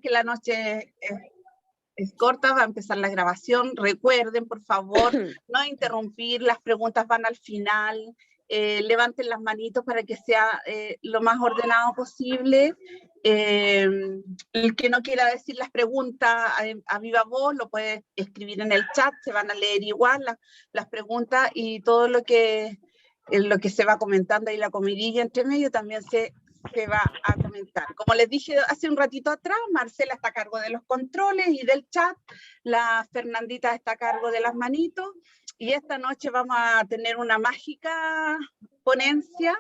que la noche es corta, va a empezar la grabación. Recuerden, por favor, no interrumpir, las preguntas van al final. Levanten las manitos para que sea lo más ordenado posible. El que no quiera decir las preguntas a viva voz lo puede escribir en el chat, se van a leer igual las preguntas y todo lo que se va comentando y la comidilla entre medio también se va a comentar. Como les dije hace un ratito atrás, Marcela está a cargo de los controles y del chat, la Fernandita está a cargo de las manitos, y esta noche vamos a tener una mágica ponencia.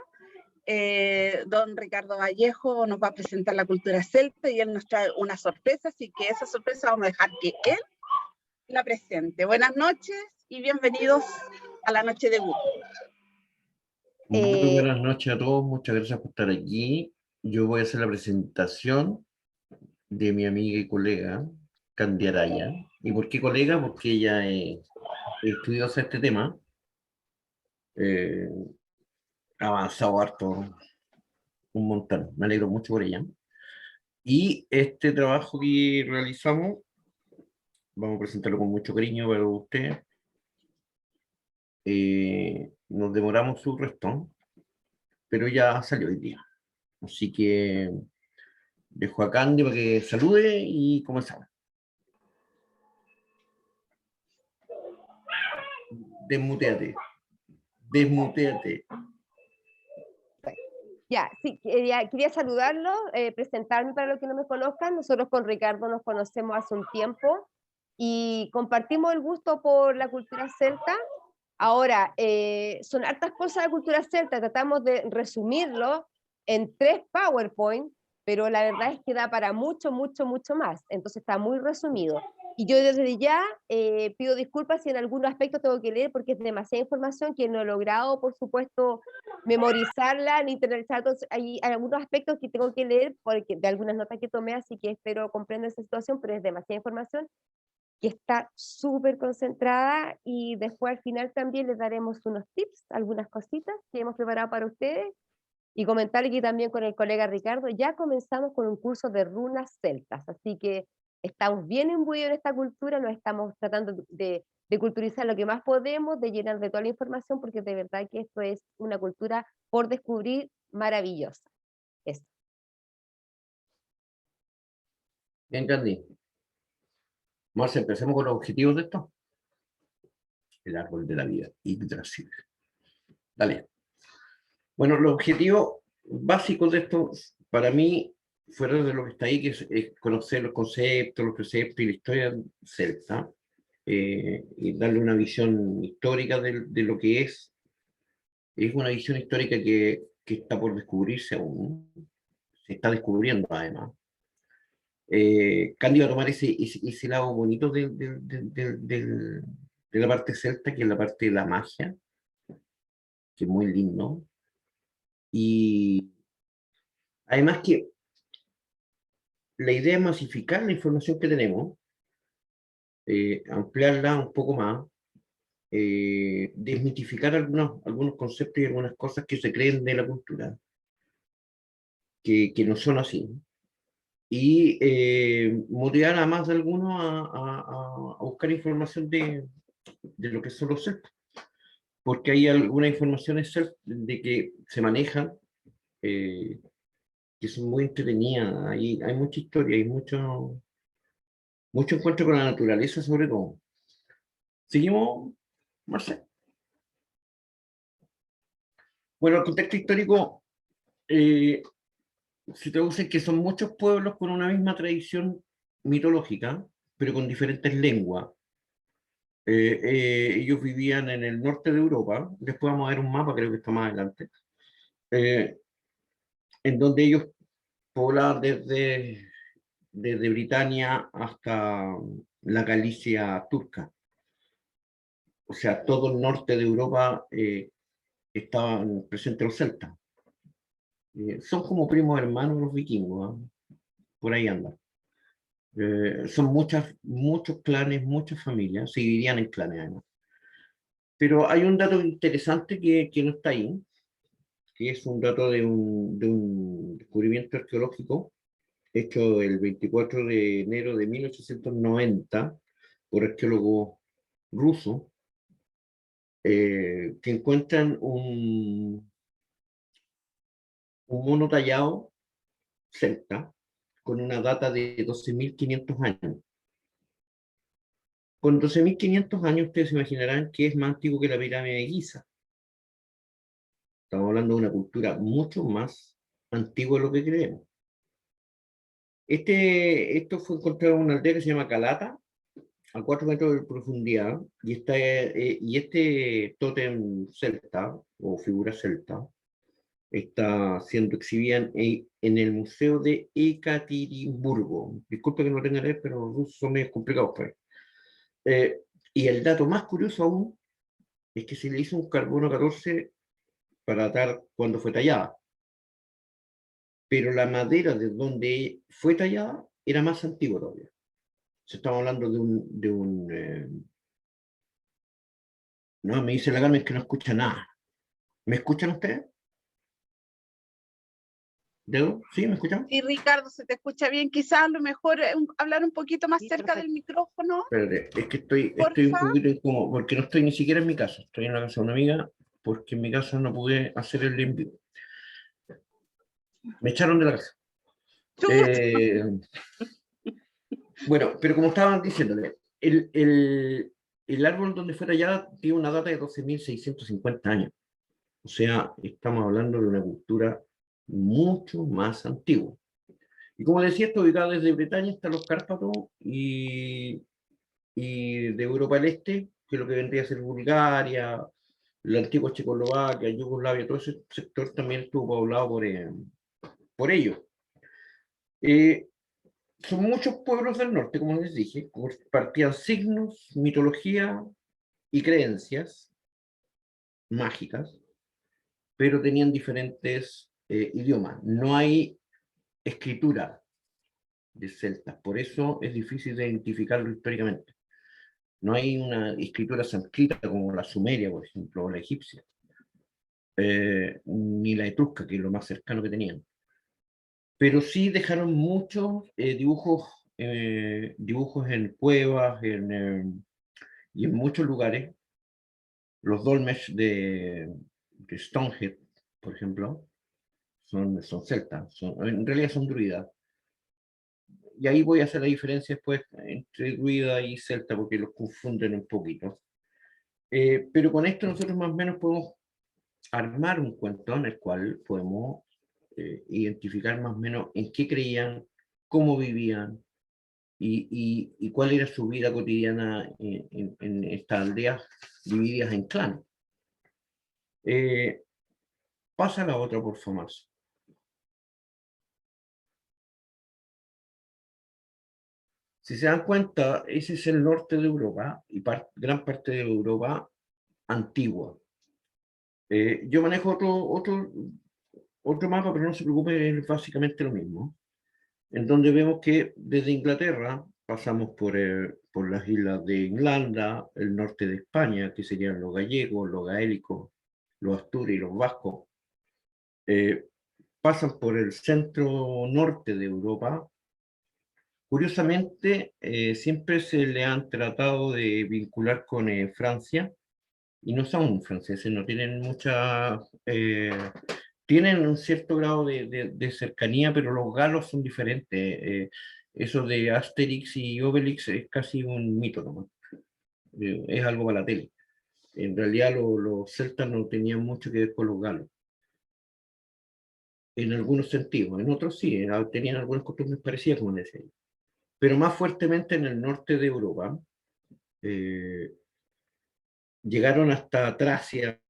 Don Ricardo Vallejo nos va a presentar la cultura celta y él nos trae una sorpresa, así que esa sorpresa vamos a dejar que él la presente. Buenas noches y bienvenidos a la noche de Google. Muy buenas noches a todos, muchas gracias por estar aquí. Yo voy a hacer la presentación de mi amiga y colega, Candy Araya. ¿Y por qué colega? Porque ella estudió este tema, ha avanzado harto, un montón, me alegro mucho por ella. Y este trabajo que realizamos, vamos a presentarlo con mucho cariño para ustedes. Nos demoramos un resto, pero ya salió hoy día. Así que dejo a Candy para que salude y comenzamos. Desmuteate. Desmuteate. Ya, sí, quería saludarlo, presentarme para los que no me conozcan. Nosotros con Ricardo nos conocemos hace un tiempo y compartimos el gusto por la cultura celta. Ahora, son hartas cosas de la cultura celta, tratamos de resumirlo en 3 PowerPoint, pero la verdad es que da para mucho, mucho, mucho más, entonces está muy resumido. Y yo desde ya pido disculpas si en algunos aspectos tengo que leer, porque es demasiada información que no he logrado, por supuesto, memorizarla ni internalizar. Entonces, hay algunos aspectos que tengo que leer porque, de algunas notas que tomé, así que espero comprender esa situación, pero es demasiada información que está súper concentrada, y después al final también les daremos unos tips, algunas cositas que hemos preparado para ustedes, y comentarle que también con el colega Ricardo ya comenzamos con un curso de runas celtas, así que estamos bien imbuidos en esta cultura, nos estamos tratando de culturizar lo que más podemos, de llenar de toda la información, porque de verdad que esto es una cultura por descubrir maravillosa. Eso. Bien, Candy. Marcia, empecemos con los objetivos de esto. El árbol de la vida, Yggdrasil. Dale. Bueno, los objetivos básicos de esto, para mí, fuera de lo que está ahí, que es conocer los conceptos, los preceptos y la historia celta, y darle una visión histórica de lo que es. Es una visión histórica que está por descubrirse aún, se está descubriendo además. Candy va a tomar ese lado bonito de la parte celta, que es la parte de la magia, que es muy lindo. Y además que la idea es masificar la información que tenemos, ampliarla un poco más, desmitificar algunos conceptos y algunas cosas que se creen de la cultura, que no son así. Y motivar a más de algunos a buscar información de lo que son los celtas, porque hay algunas informaciones de que se manejan, que son muy entretenidas. Hay mucha historia, hay mucho encuentro con la naturaleza, sobre todo. ¿Seguimos, Marcel? Bueno, el contexto histórico se traduce en que son muchos pueblos con una misma tradición mitológica, pero con diferentes lenguas. Ellos vivían en el norte de Europa, después vamos a ver un mapa, creo que está más adelante, en donde ellos poblaban desde Britania hasta la Galicia turca. O sea, todo el norte de Europa estaban presentes los celtas. Son como primos hermanos los vikingos, ¿eh? Por ahí andan. Son muchos clanes, muchas familias, se dividían en clanes además. Pero hay un dato interesante que no está ahí, que es un dato de un descubrimiento arqueológico hecho el 24 de enero de 1890 por arqueólogos rusos, que encuentran un mono tallado celta con una data de 12.500 años. Con 12.500 años ustedes se imaginarán que es más antiguo que la pirámide de Giza. Estamos hablando de una cultura mucho más antigua de lo que creemos. Esto fue encontrado en una aldea que se llama Calata, a 4 metros de profundidad, y este tótem celta, o figura celta, está siendo exhibida en el Museo de Ekaterimburgo. Disculpe que no tenga leer, pero los rusos son medio complicados para y el dato más curioso aún es que se le hizo un carbono 14 para datar cuando fue tallada. Pero la madera de donde fue tallada era más antigua todavía. Se estaba hablando no, me dice la Carmen que no escucha nada. ¿Me escuchan ustedes? ¿Dedo? ¿Sí? ¿Me escuchan? Sí, Ricardo, se te escucha bien. Quizás a lo mejor hablar un poquito más cerca del micrófono, Espérate, es que estoy un porfa. poquito incómodo, porque no estoy ni siquiera en mi casa. Estoy en la casa de una amiga, porque en mi casa no pude hacer el envío. Me echaron de la casa. Eh, bueno, pero como estaban diciéndole, el árbol donde fue tallada tiene una data de 12.650 años. O sea, estamos hablando de una cultura mucho más antigua. Y como decía, está ubicada desde Bretaña hasta los Cárpatos y de Europa del Este, que es lo que vendría a ser Bulgaria, la antigua Checoslovaquia, Yugoslavia, todo ese sector también estuvo poblado por ellos. Son muchos pueblos del norte, como les dije, compartían signos, mitología y creencias mágicas, pero tenían diferentes idiomas. No hay escritura de celtas, por eso es difícil de identificarlo históricamente. No hay una escritura sánscrita como la sumeria, por ejemplo, o la egipcia, ni la etrusca, que es lo más cercano que tenían. Pero sí dejaron muchos dibujos en cuevas y en muchos lugares. Los dolmens de Stonehenge, por ejemplo, son celtas, en realidad son druidas. Y ahí voy a hacer la diferencia después entre druida y celta, porque los confunden un poquito. Pero con esto nosotros más o menos podemos armar un cuento en el cual podemos identificar más o menos en qué creían, cómo vivían y cuál era su vida cotidiana en estas aldeas divididas en clanes. Pasa la otra, por favor. Si se dan cuenta, ese es el norte de Europa y gran parte de Europa antigua. Yo manejo otro mapa, pero no se preocupe, es básicamente lo mismo, en donde vemos que desde Inglaterra pasamos por las islas de Irlanda, el norte de España, que serían los gallegos, los gaélicos, los astures y los vascos, pasan por el centro norte de Europa. Curiosamente, siempre se le han tratado de vincular con Francia, y no son franceses, no tienen tienen un cierto grado de cercanía, pero los galos son diferentes. Eso de Asterix y Obelix es casi un mito nomás. Es algo para la tele. En realidad los celtas no tenían mucho que ver con los galos. En algunos sentidos, en otros sí, tenían algunas costumbres parecidas, como decía yo. Pero más fuertemente en el norte de Europa, llegaron hasta Tracia,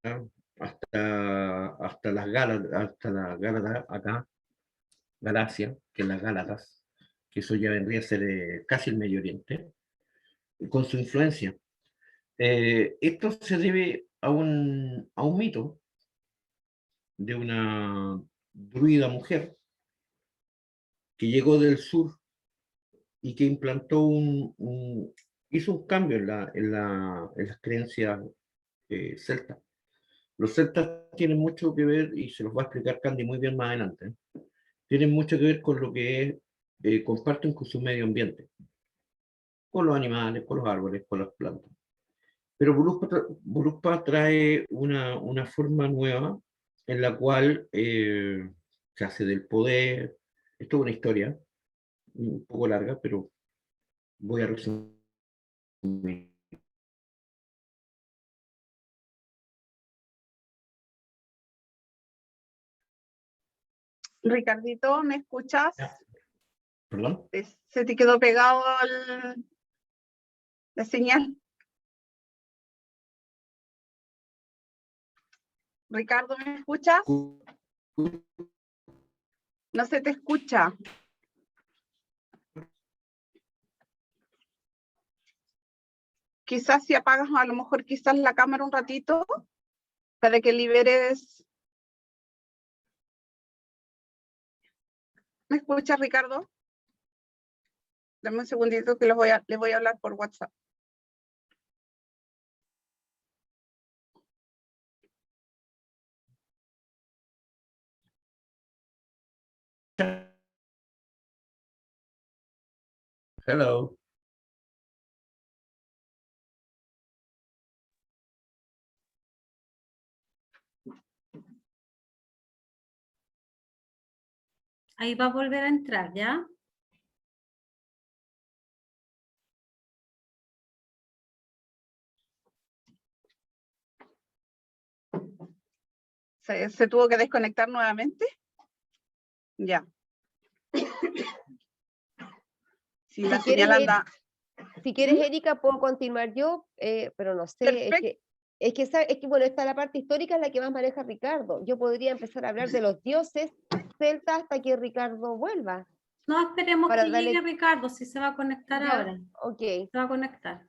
hasta las Gálatas, hasta la Gálata acá, Galacia, que es las Gálatas, que eso ya vendría a ser casi el Medio Oriente, con su influencia. Esto se debe a un mito de una druida mujer que llegó del sur y que implantó hizo un cambio en las creencias celtas. Los celtas tienen mucho que ver, y se los va a explicar Candy muy bien más adelante, tienen mucho que ver con lo que es comparten con su medio ambiente, con los animales, con los árboles, con las plantas. Pero Voluspa trae una forma nueva en la cual se hace del poder. Es toda una historia, un poco larga, pero voy a resumir. Ricardito, ¿me escuchas? ¿Perdón? ¿Se te quedó pegado la señal? Ricardo, ¿me escuchas? No se te escucha. Quizás si apagas a lo mejor quizás la cámara un ratito para que liberes. ¿Me escuchas, Ricardo? Dame un segundito que les voy a hablar por WhatsApp. Hello. Ahí va a volver a entrar, ¿ya? ¿Se tuvo que desconectar nuevamente? Ya. Si la señal anda. Si quieres, Erika, puedo continuar yo, pero no sé, es que, bueno, esta la parte histórica es la que más maneja Ricardo. Yo podría empezar a hablar de los dioses celtas hasta que Ricardo vuelva. No esperemos Para que darle- llegue Ricardo, si se va a conectar ¿Ya? ahora. Ok. Se va a conectar.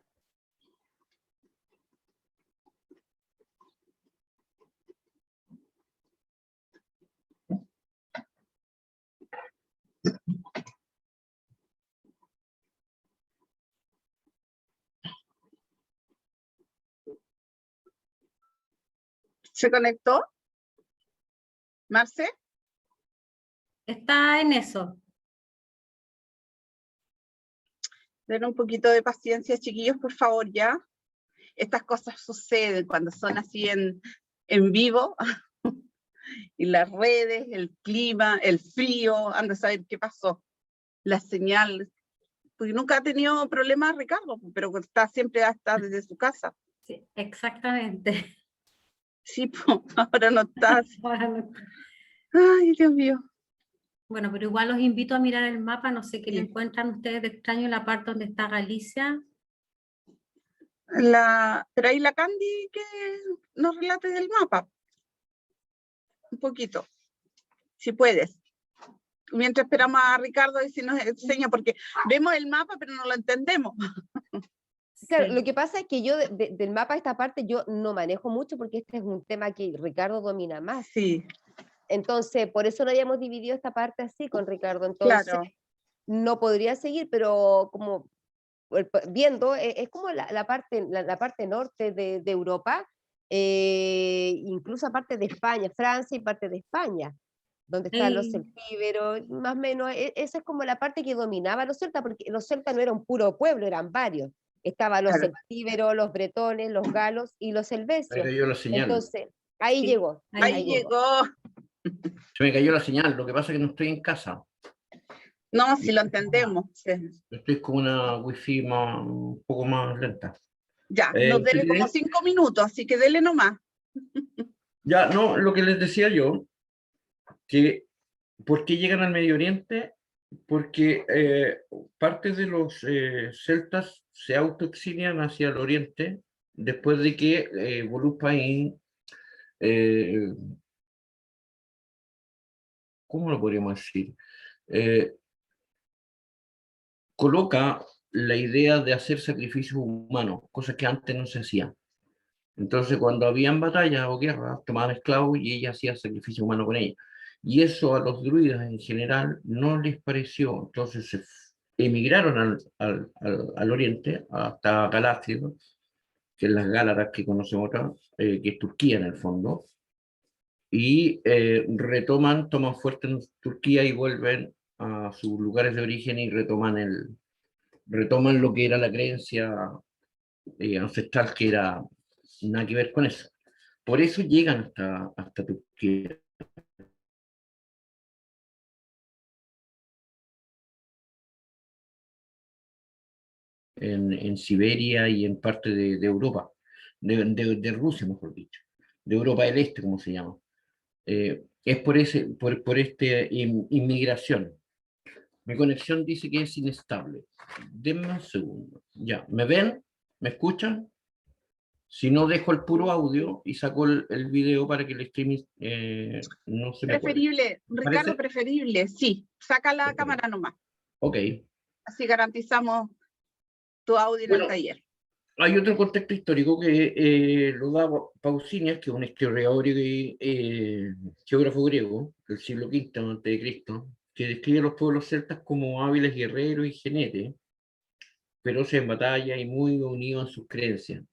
¿Se conectó? ¿Marce? Está en eso. Den un poquito de paciencia, chiquillos, por favor, ya. Estas cosas suceden cuando son así en vivo. Y las redes, el clima, el frío, anda a saber qué pasó. La señal, porque nunca ha tenido problemas Ricardo, pero está siempre hasta desde su casa. Sí, exactamente. Sí, po, ahora no está. Ahora no. Ay, Dios mío. Bueno, pero igual los invito a mirar el mapa, no sé qué le Sí. encuentran ustedes de extraño en la parte donde está Galicia. Pero ahí la Candy que nos relate del mapa. Un poquito, si puedes. Mientras esperamos a Ricardo y si nos enseña, porque vemos el mapa pero no lo entendemos. Claro, Sí. lo que pasa es que yo del mapa esta parte yo no manejo mucho porque este es un tema que Ricardo domina más. Sí, Entonces, por eso lo habíamos dividido esta parte así con Ricardo. Entonces, claro. no podría seguir, pero como viendo, es como la parte norte de Europa, incluso aparte de España, Francia y parte de España, donde están los Sí. celtíberos, más o menos, esa es como la parte que dominaba a los celtas, porque los celtas no eran un puro pueblo, eran varios. Estaban los Claro. celtíberos, los bretones, los galos y los Me helvecios. cayó la señal. Entonces, ahí Sí, llegó. Ahí llegó. Se me cayó la señal. Lo que pasa es que no estoy en casa. No, si lo entendemos. Sí. Estoy con una wifi un poco más lenta. Ya, nos dele como 5 minutos, así que dele nomás. Ya, no, lo que les decía yo, que ¿por qué llegan al Medio Oriente? Porque parte de los celtas se autoexilian hacia el oriente después de que Volúpaín, ¿cómo lo podríamos decir? Coloca la idea de hacer sacrificios humanos, cosas que antes no se hacían. Entonces, cuando habían batallas o guerras, tomaban esclavos y ella hacía sacrificio humano con ellos. Y eso a los druidas en general no les pareció. Entonces se emigraron al oriente, hasta Galacia, que es las Gálaras que conocemos acá, que es Turquía en el fondo, y toman fuerte en Turquía y vuelven a sus lugares de origen y retoman lo que era la creencia ancestral, que era nada que ver con eso. Por eso llegan hasta Turquía. En Siberia y en parte de Europa, de Rusia, mejor dicho, de Europa del Este, como se llama. Es por esta inmigración. Mi conexión dice que es inestable. Denme un segundo. Ya, ¿me ven? ¿Me escuchan? Si no, dejo el puro audio y saco el video para que el streaming no se me cuelgue. Preferible, Ricardo, ¿Parece? preferible, sí. Saca la Perfecto. cámara nomás. Ok. Así garantizamos tu audio en el Bueno, taller. hay otro contexto histórico que lo da Pausanias, que es un historiador y geógrafo griego del siglo V a.C., que describe a los pueblos celtas como hábiles guerreros y jinetes, feroces en batalla y muy unidos en sus creencias.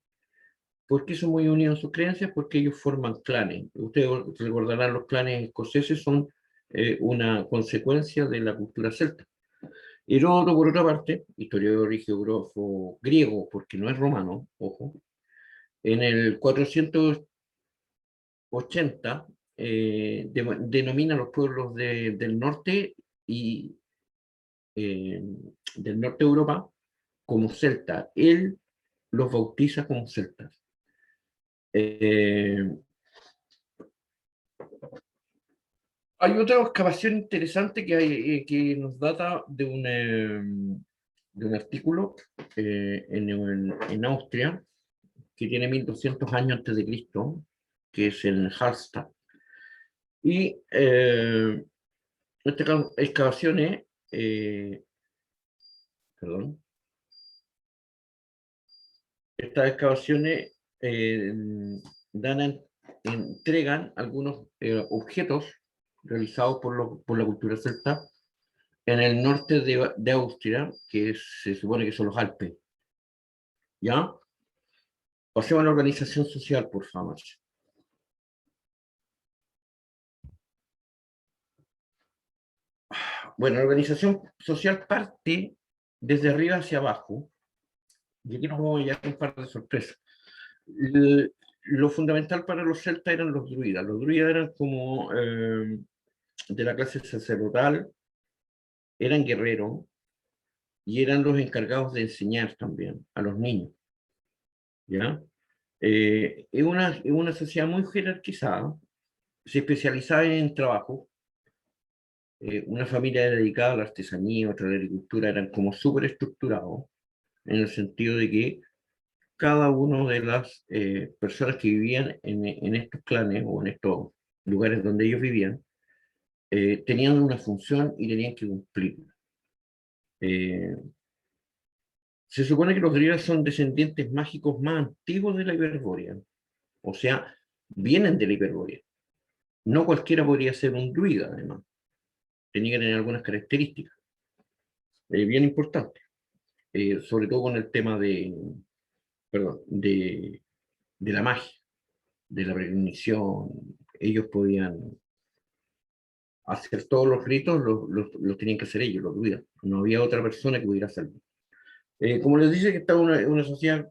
¿Por qué son muy unidos en sus creencias? Porque ellos forman clanes. Ustedes recordarán, los clanes escoceses son una consecuencia de la cultura celta. Heródoto, por otra parte, historiador y geógrafo griego, porque no es romano, ojo, en el 480 denomina a los pueblos del norte y del norte de Europa como celtas. Él los bautiza como celtas. Hay otra excavación interesante que nos data de un artículo en Austria, que tiene 1200 años antes de Cristo, que es en Hallstatt. Y estas excavaciones, perdón, estas excavaciones entregan algunos objetos realizados por la cultura celta en el norte de Austria, que se supone que son los Alpes. ¿Ya? Pasemos a la organización social, por favor. Bueno, la organización social parte desde arriba hacia abajo, y aquí nos vamos a llevar un par de sorpresas. Lo fundamental para los celtas eran los druidas. Los druidas eran como de la clase sacerdotal, eran guerreros y eran los encargados de enseñar también a los niños. ¿Ya? Es una sociedad muy jerarquizada, se especializaba en trabajo. Una familia era dedicada a la artesanía, otra a la agricultura, eran como súper estructurados, en el sentido de que cada una de las personas que vivían en estos clanes o en estos lugares donde ellos vivían, tenían una función y tenían que cumplirla. Se supone que los druidas son descendientes mágicos más antiguos de la Hiperbórea, o sea, vienen de la Hiperbórea. No cualquiera podría ser un druida, además. Tenía que tener algunas características bien importantes, sobre todo con el tema perdón, de la magia, de la precognición. Ellos podían hacer todos los ritos, los tenían que hacer ellos, los druidas. No había otra persona que pudiera hacerlo. Como les dice, que estaba una sociedad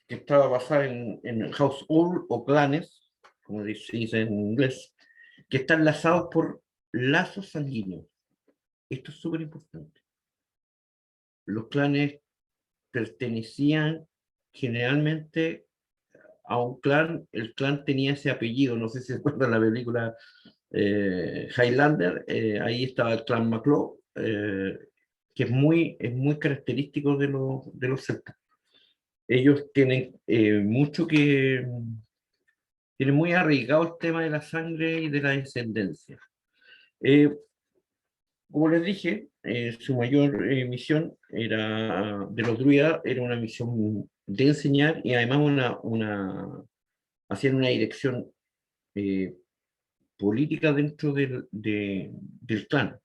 que estaba basada en household o clanes, como se dice en inglés, que están enlazados por lazos sanguíneos. Esto es súper importante. Los clanes pertenecían generalmente a un clan, el clan tenía ese apellido, no sé si se acuerdan la película Highlander, ahí estaba el clan MacLeod, que es muy característico de los celtas. Ellos tienen tienen muy arraigado el tema de la sangre y de la descendencia. Como les dije, su mayor misión de los druidas era una misión de enseñar y además hacían una dirección política dentro del clan.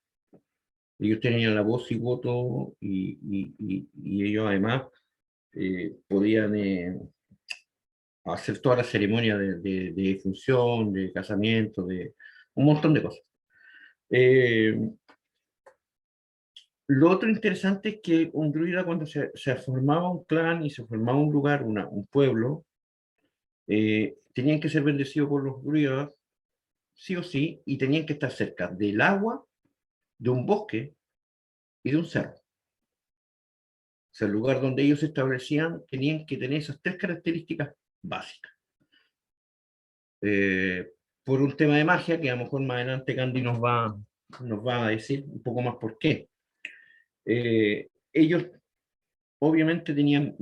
Ellos tenían la voz y voto y ellos además podían hacer toda la ceremonia de difunción, de casamiento, de un montón de cosas. Lo otro interesante es que un druida, cuando se formaba un clan y se formaba un lugar, un pueblo, tenían que ser bendecidos por los druidas, sí o sí, y tenían que estar cerca del agua, de un bosque y de un cerro. O sea, el lugar donde ellos se establecían tenían que tener esas tres características básicas. Por un tema de magia, que a lo mejor más adelante Candy nos va a decir un poco más por qué. Ellos obviamente tenían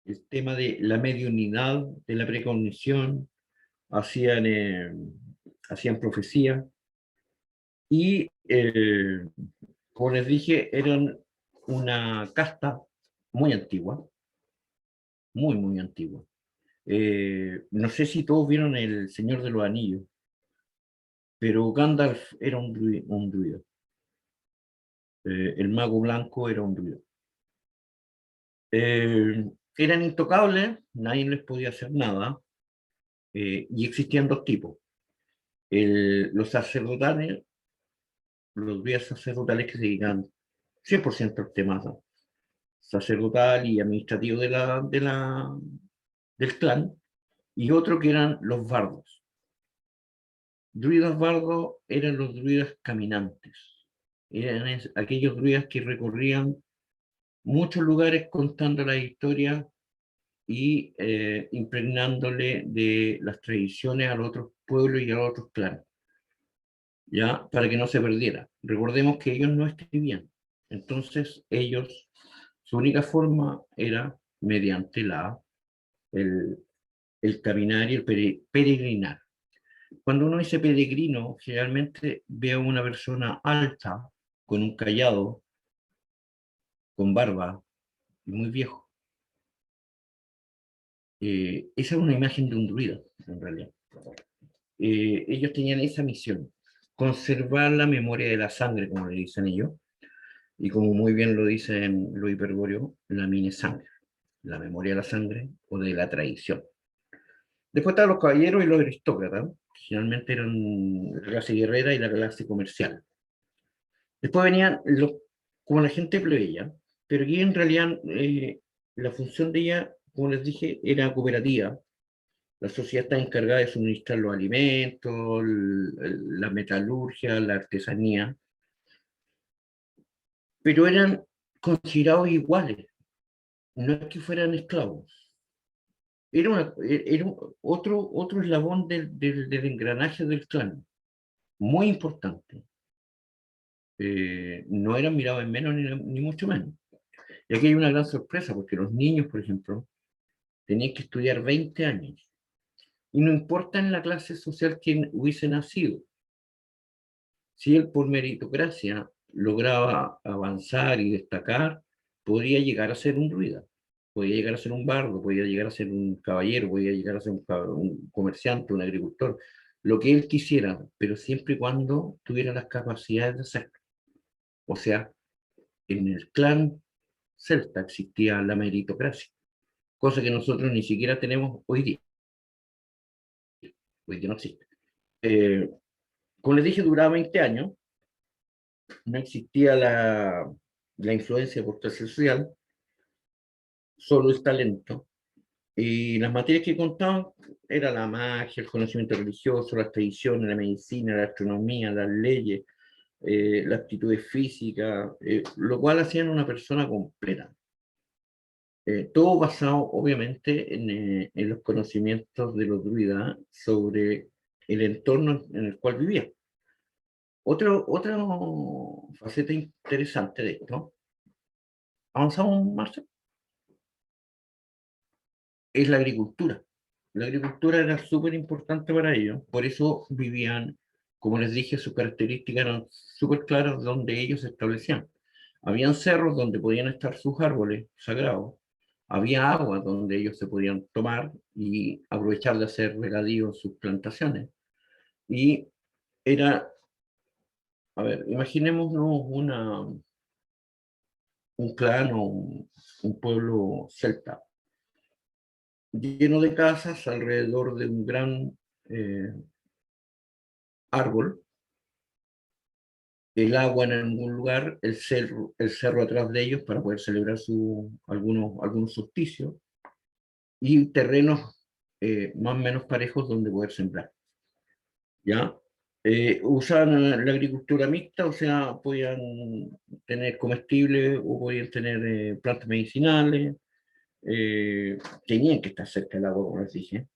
el tema de la mediunidad, de la precognición, hacían, hacían profecía y, como les dije, eran una casta muy antigua, muy antigua. No sé si todos vieron El Señor de los Anillos, pero Gandalf era un druida. El mago blanco era un druida. Eran intocables, nadie les podía hacer nada, y existían dos tipos. Los sacerdotales, los druidas sacerdotales que se dedican 100% al tema sacerdotal y administrativo del clan, y otro que eran los bardos. Druidas bardos eran los druidas caminantes. Eran aquellos druidas que recorrían muchos lugares contando la historia y impregnándole de las tradiciones a los otros pueblos y a los otros clanes, ¿ya? Para que no se perdiera. Recordemos que ellos no escribían. Entonces, ellos, su única forma era mediante el caminar y el peregrinar. Cuando uno dice peregrino, generalmente ve a una persona alta, con un cayado, con barba, y muy viejo. Esa es una imagen de un druida, en realidad. Ellos tenían esa misión, conservar la memoria de la sangre, como le dicen ellos, y como muy bien lo dicen los hiperbóreos, la minesangre, la memoria de la sangre o de la tradición. Después estaban los caballeros y los aristócratas, que generalmente eran la clase guerrera y la clase comercial. Después venían como la gente plebeya, pero aquí en realidad la función de ella, como les dije, era cooperativa. La sociedad está encargada de suministrar los alimentos, la metalurgia, la artesanía, pero eran considerados iguales, no es que fueran esclavos. Era otro eslabón del engranaje del clan, muy importante. No eran mirados en menos ni mucho menos. Y aquí hay una gran sorpresa, porque los niños, por ejemplo, tenían que estudiar 20 años. Y no importa en la clase social que hubiese nacido, si él por meritocracia lograba avanzar y destacar, podría llegar a ser un druida, podía llegar a ser un bardo, podía llegar a ser un caballero, podía llegar a ser un comerciante, un agricultor, lo que él quisiera, pero siempre y cuando tuviera las capacidades de hacerlo. O sea, en el clan celta existía la meritocracia, cosa que nosotros ni siquiera tenemos hoy día. Hoy día no existe. Como les dije, duraba 20 años, no existía la influencia por clase social, solo el talento. Y las materias que contaban era la magia, el conocimiento religioso, las tradiciones, la medicina, la astronomía, las leyes, la actitud física, lo cual hacían una persona completa. Todo basado, obviamente, en los conocimientos de los druidas sobre el entorno en el cual vivían. Otra faceta interesante de esto, avanzamos, Marcelo, es la agricultura. La agricultura era súper importante para ellos, por eso vivían, como les dije, sus características eran súper claras donde ellos se establecían. Habían cerros donde podían estar sus árboles sagrados, había agua donde ellos se podían tomar y aprovechar de hacer regadío en sus plantaciones. Y era, a ver, imaginémonos un clan o un pueblo celta lleno de casas alrededor de un gran árbol, el agua en algún lugar, el cerro atrás de ellos para poder celebrar algunos solsticios, y terrenos más o menos parejos donde poder sembrar. ¿Ya? Usaban la agricultura mixta, o sea, podían tener comestibles o podían tener plantas medicinales, tenían que estar cerca del agua, como les dije.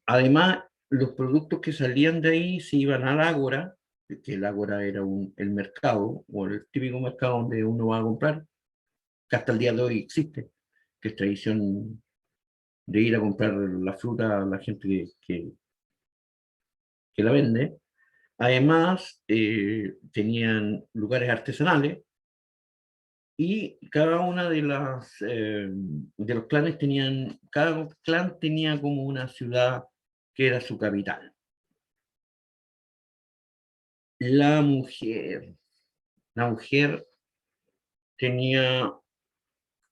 Además, los productos que salían de ahí se iban al ágora, que el ágora era el mercado, o el típico mercado donde uno va a comprar, que hasta el día de hoy existe, que es tradición de ir a comprar la fruta a la gente que la vende. Además, tenían lugares artesanales y cada una de los clanes cada clan tenía como una ciudad que era su capital. La mujer, la mujer tenía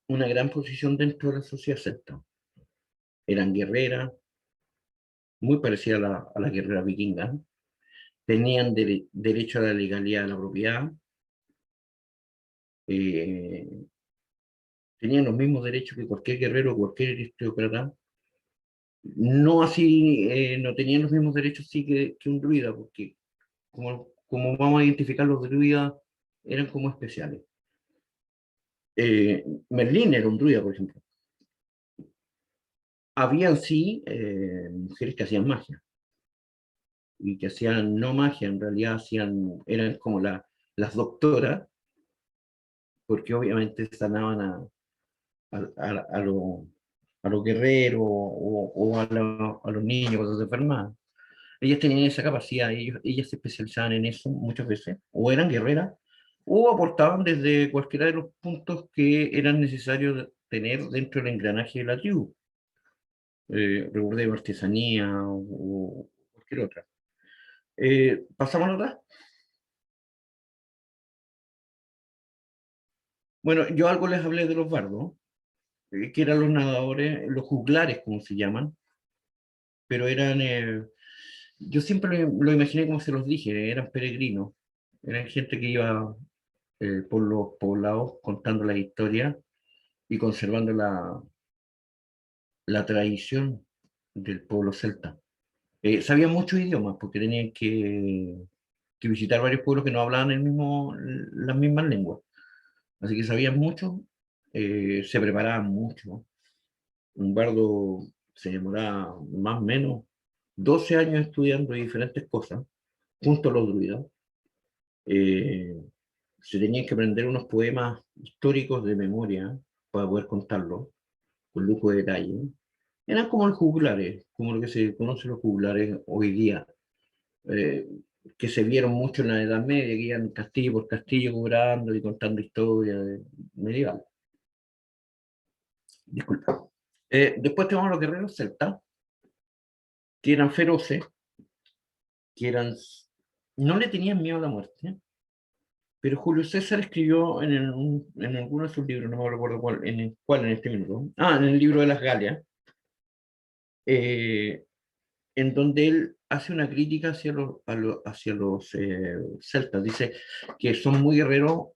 una gran posición dentro de la sociedad celta. Eran guerreras, muy parecidas a la guerrera vikinga. Tenían derecho a la legalidad de la propiedad. Eh, Tenían los mismos derechos que cualquier guerrero, cualquier aristócrata. No así, no tenían los mismos derechos sí que un druida, porque como vamos a identificar, los druidas eran como especiales. Merlín era un druida, por ejemplo. Habían sí mujeres que hacían magia, y que hacían no magia, en realidad eran como las doctoras, porque obviamente sanaban a los guerreros o a los niños cuando se enfermaban. Ellas tenían esa capacidad, ellas se especializaban en eso muchas veces, o eran guerreras, o aportaban desde cualquiera de los puntos que eran necesarios tener dentro del engranaje de la tribu. Recordemos artesanía o cualquier otra. ¿Pasamos a la otra? Bueno, yo algo les hablé de los bardos, que eran los nadadores, los juglares, como se llaman, pero eran, yo siempre lo imaginé como se los dije, eran peregrinos, eran gente que iba por los poblados contando la historia y conservando la tradición del pueblo celta. Sabían muchos idiomas porque tenían que visitar varios pueblos que no hablaban las mismas lenguas. Así que sabían mucho, se preparaban mucho. Un bardo se demoraba más o menos 12 años estudiando diferentes cosas, junto a los druidas. Eh, Se tenían que aprender unos poemas históricos de memoria para poder contarlos con lujo de detalle. Eran como los juglares, como lo que se conoce los juglares hoy día, eh, que se vieron mucho en la Edad Media, que iban castillo por castillo cobrando y contando historias medieval. Disculpa. Después tenemos los guerreros celtas, que eran feroces, que no le tenían miedo a la muerte, pero Julio César escribió en alguno de sus libros, no me recuerdo cuál en este minuto, en el libro de las Galias, eh, en donde él hace una crítica hacia los celtas. Dice que son muy guerreros,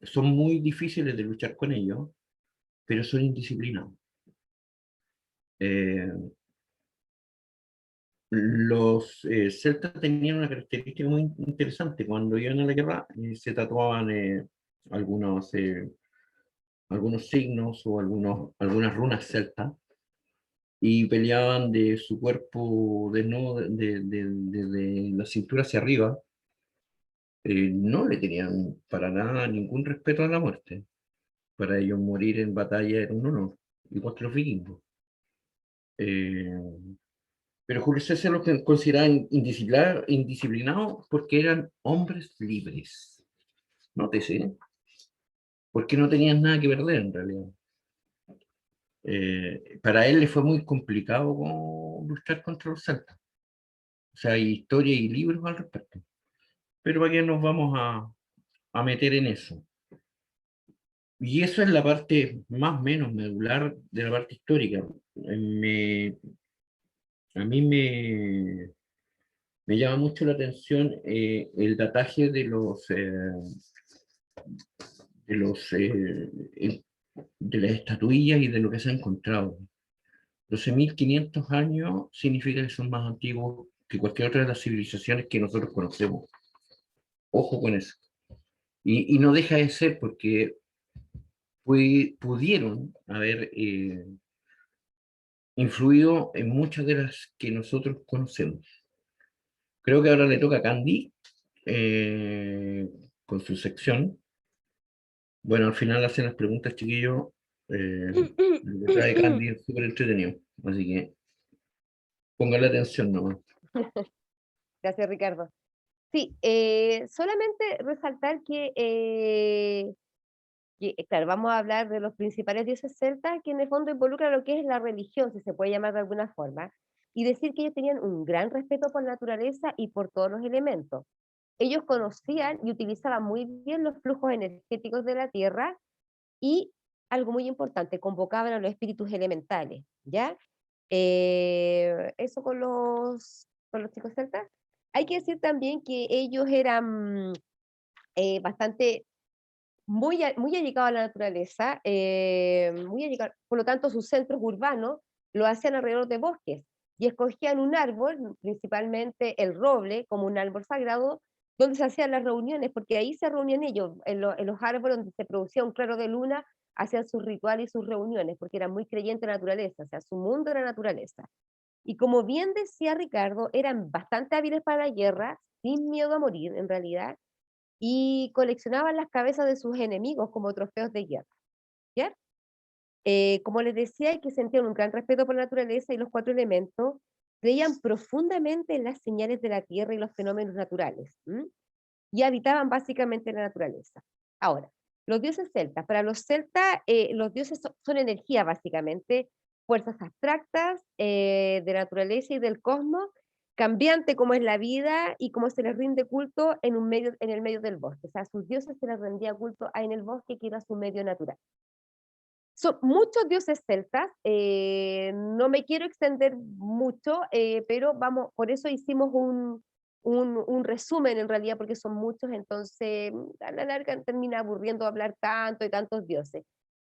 son muy difíciles de luchar con ellos, pero son indisciplinados. Eh, los celtas tenían una característica muy interesante. Cuando iban a la guerra, se tatuaban algunos, algunos signos o algunas runas celtas, y peleaban de su cuerpo desnudo, de la cintura hacia arriba. No le tenían para nada ningún respeto a la muerte. Para ellos morir en batalla era un honor, igual que los vikingos. Eh, pero Julio César los consideraba indisciplinados porque eran hombres libres. Nótese, ¿eh? Porque no tenían nada que perder en realidad. Para él le fue muy complicado luchar contra los celtas. O sea, hay historia y libros al respecto. Pero ¿para qué nos vamos a meter en eso? Y eso es la parte más o menos medular de la parte histórica. A mí Me llama mucho la atención el dataje de de las estatuillas y de lo que se ha encontrado. 12.500 años significa que son más antiguos que cualquier otra de las civilizaciones que nosotros conocemos. Ojo con eso. Y no deja de ser porque pudieron haber influido en muchas de las que nosotros conocemos. Creo que ahora le toca a Candy con su sección. Bueno, al final hacen las preguntas, chiquillos. Lo que trae Candy es súper entretenido. Así que póngale atención nomás. Gracias, Ricardo. Sí, solamente resaltar claro, vamos a hablar de los principales dioses celtas, que en el fondo involucra lo que es la religión, si se puede llamar de alguna forma, y decir que ellos tenían un gran respeto por la naturaleza y por todos los elementos. Ellos conocían y utilizaban muy bien los flujos energéticos de la tierra y, algo muy importante, convocaban a los espíritus elementales, ¿ya? Eso con los chicos celtas. Hay que decir también que ellos eran bastante muy allegados a la naturaleza, muy allegados, por lo tanto sus centros urbanos lo hacían alrededor de bosques y escogían un árbol, principalmente el roble, como un árbol sagrado, donde se hacían las reuniones, porque ahí se reunían ellos, en los árboles donde se producía un claro de luna, hacían sus rituales y sus reuniones, porque eran muy creyentes en la naturaleza, o sea, su mundo era naturaleza. Y como bien decía Ricardo, eran bastante hábiles para la guerra, sin miedo a morir en realidad, y coleccionaban las cabezas de sus enemigos como trofeos de guerra. ¿Ya? Como les decía, que sentían un gran respeto por la naturaleza y los cuatro elementos, creían profundamente en las señales de la tierra y los fenómenos naturales, y habitaban básicamente en la naturaleza. Ahora, los dioses celtas. Para los celtas, los dioses son energía básicamente, fuerzas abstractas de la naturaleza y del cosmos, cambiante como es la vida y como se les rinde culto en el medio del bosque. O sea, a sus dioses se les rendía culto en el bosque, que era su medio natural. Son muchos dioses celtas, no me quiero extender mucho, pero vamos, por eso hicimos un resumen en realidad, porque son muchos, entonces a la larga termina aburriendo hablar tanto de tantos dioses.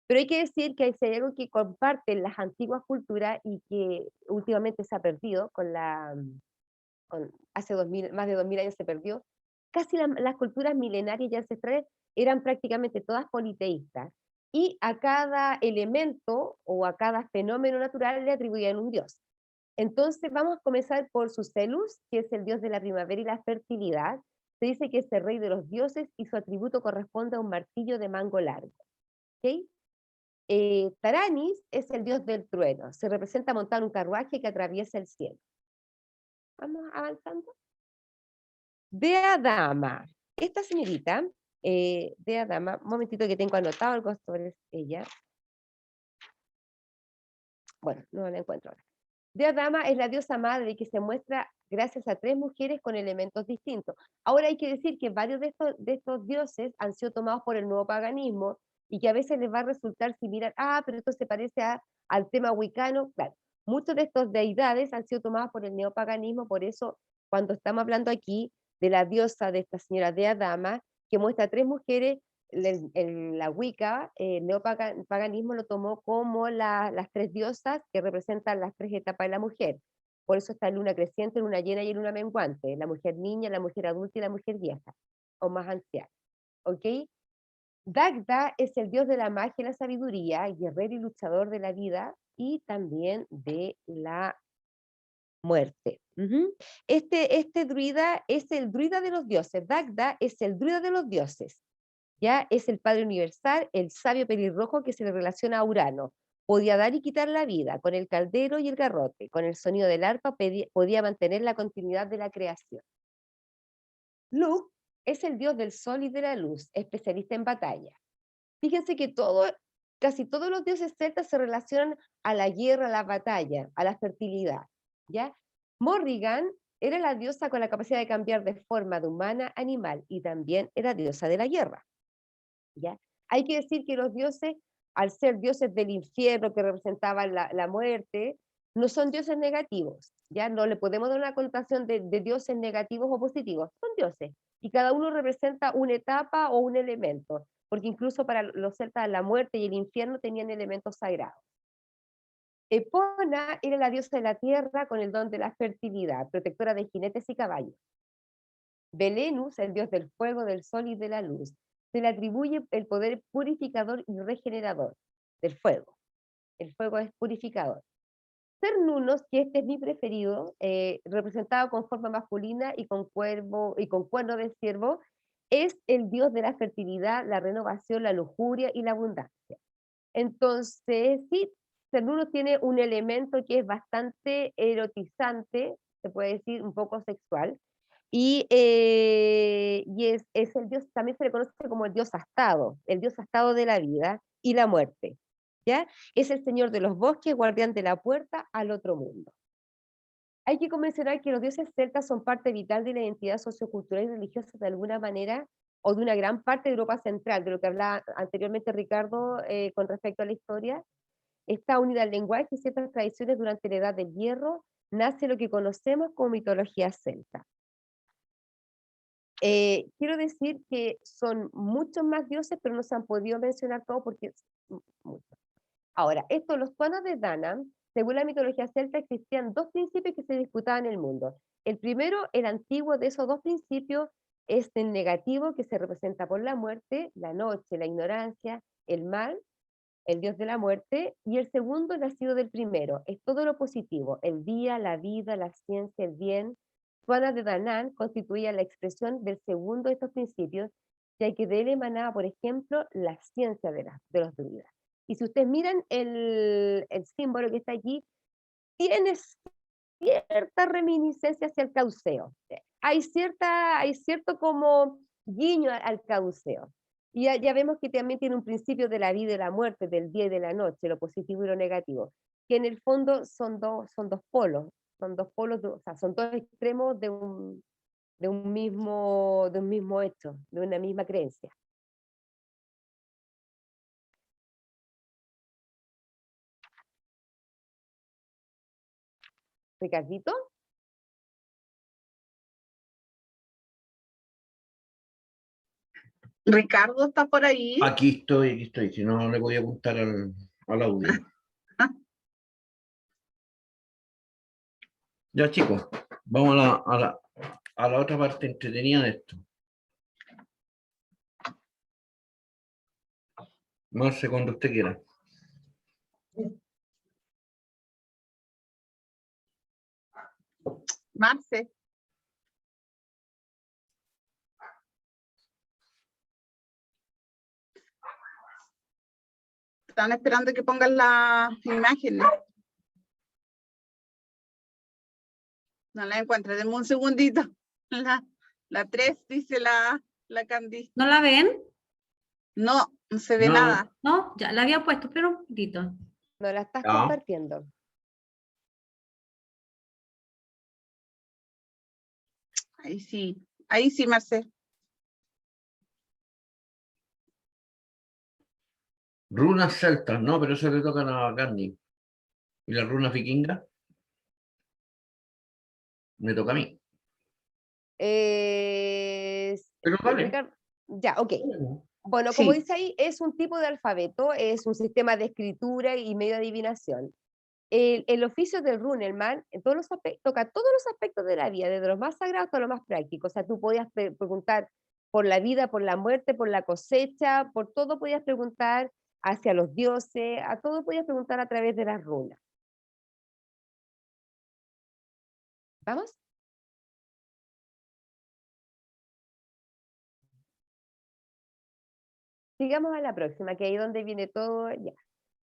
Pero hay que decir que hay algo que comparten las antiguas culturas y que últimamente se ha perdido, hace más de 2000 años se perdió. Casi las culturas milenarias y ancestrales eran prácticamente todas politeístas, y a cada elemento o a cada fenómeno natural le atribuían un dios. Entonces vamos a comenzar por Sucelus, que es el dios de la primavera y la fertilidad. Se dice que es el rey de los dioses y su atributo corresponde a un martillo de mango largo. ¿Okay? Taranis es el dios del trueno. Se representa montar un carruaje que atraviesa el cielo. Vamos avanzando. Dea Dama. Esta señorita, Dea Dama, un momentito que tengo anotado algo sobre ella. Bueno, no la encuentro ahora. Dea Dama es la diosa madre que se muestra gracias a 3 mujeres con elementos distintos. Ahora hay que decir que varios de estos dioses han sido tomados por el nuevo paganismo y que a veces les va a resultar similar, pero esto se parece al tema wicano. Claro, muchos de estos deidades han sido tomados por el neopaganismo, por eso cuando estamos hablando aquí de la diosa de esta señora Dea Dama, que muestra 3 mujeres, la Wicca, el neopaganismo lo tomó como las 3 diosas que representan las 3 etapas de la mujer. Por eso está luna creciente, luna llena y luna menguante, la mujer niña, la mujer adulta y la mujer vieja, o más anciana. ¿Ok? Dagda es el dios de la magia y la sabiduría, guerrero y luchador de la vida y también de la muerte. Este druida es el druida de los dioses. Dagda es el druida de los dioses. Ya es el padre universal, el sabio pelirrojo que se le relaciona a Urano. Podía dar y quitar la vida con el caldero y el garrote. Con el sonido del arpa podía mantener la continuidad de la creación. Lugh es el dios del sol y de la luz, especialista en batalla. Fíjense que casi todos los dioses celtas se relacionan a la guerra, a la batalla, a la fertilidad. ¿Ya? Morrigan era la diosa con la capacidad de cambiar de forma de humana a animal y también era diosa de la guerra. ¿Ya? Hay que decir que los dioses, al ser dioses del infierno que representaban la muerte, no son dioses negativos, ya no le podemos dar una connotación de dioses negativos o positivos, son dioses, y cada uno representa una etapa o un elemento, porque incluso para los celtas la muerte y el infierno tenían elementos sagrados. Epona era la diosa de la tierra con el don de la fertilidad, protectora de jinetes y caballos. Belenus, el dios del fuego, del sol y de la luz, se le atribuye el poder purificador y regenerador del fuego. El fuego es purificador. Cernunnos, que este es mi preferido, representado con forma masculina y con cuerno de ciervo, es el dios de la fertilidad, la renovación, la lujuria y la abundancia. Entonces, sí, Cernunnos tiene un elemento que es bastante erotizante, se puede decir un poco sexual, y es el dios, también se le conoce como el dios astado de la vida y la muerte. ¿Ya? Es el señor de los bosques, guardián de la puerta al otro mundo. Hay que mencionar que los dioses celtas son parte vital de la identidad sociocultural y religiosa de alguna manera, o de una gran parte de Europa Central, de lo que hablaba anteriormente Ricardo con respecto a la historia. Está unida al lenguaje y ciertas tradiciones durante la Edad del Hierro, nace lo que conocemos como mitología celta. Quiero decir que son muchos más dioses, pero no se han podido mencionar todos porque muchos. Ahora, los tuanos de Danann, según la mitología celta, existían dos principios que se disputaban en el mundo. El primero, el antiguo de esos dos principios, es el negativo, que se representa por la muerte, la noche, la ignorancia, el mal, el dios de la muerte, y el segundo, nacido del primero, es todo lo positivo, el día, la vida, la ciencia, el bien. Tuanas de Danann constituía la expresión del segundo de estos principios, ya que de él emanaba, por ejemplo, la ciencia de los druidas. Y si ustedes miran el símbolo que está aquí, tiene cierta reminiscencia hacia el cauceo. Hay cierto como guiño al cauceo. Y ya vemos que también tiene un principio de la vida y la muerte, del día y de la noche, lo positivo y lo negativo, que en el fondo son dos polos, o sea, son dos extremos de un mismo hecho, de una misma creencia. Ricardito. Ricardo está por ahí. Aquí estoy. Si no, no le voy a apuntar al audio. Ya, chicos, vamos a la otra parte entretenida de esto. Marce, cuando usted quiera. Marce. Están esperando que pongan las imágenes. No la encuentro, denme un segundito. La 3 dice la Candy. ¿No la ven? No, no se ve No. nada. No, ya la había puesto, pero un poquito. No la estás Ya. compartiendo. Ahí sí, Marce. Runas celtas, no, pero eso le tocan a Candy. ¿Y las runas vikingas? Me toca a mí. Pero vale. Ricardo, ya, ok. Bueno, como dice ahí, es un tipo de alfabeto, es un sistema de escritura y medio de adivinación. El oficio del Runelman toca todos los aspectos de la vida, desde los más sagrados hasta los más prácticos. O sea, tú podías preguntar por la vida, por la muerte, por la cosecha, por todo podías preguntar hacia los dioses, a todo podías preguntar a través de las runas. ¿Vamos? Sigamos a la próxima, que ahí es donde viene todo ya.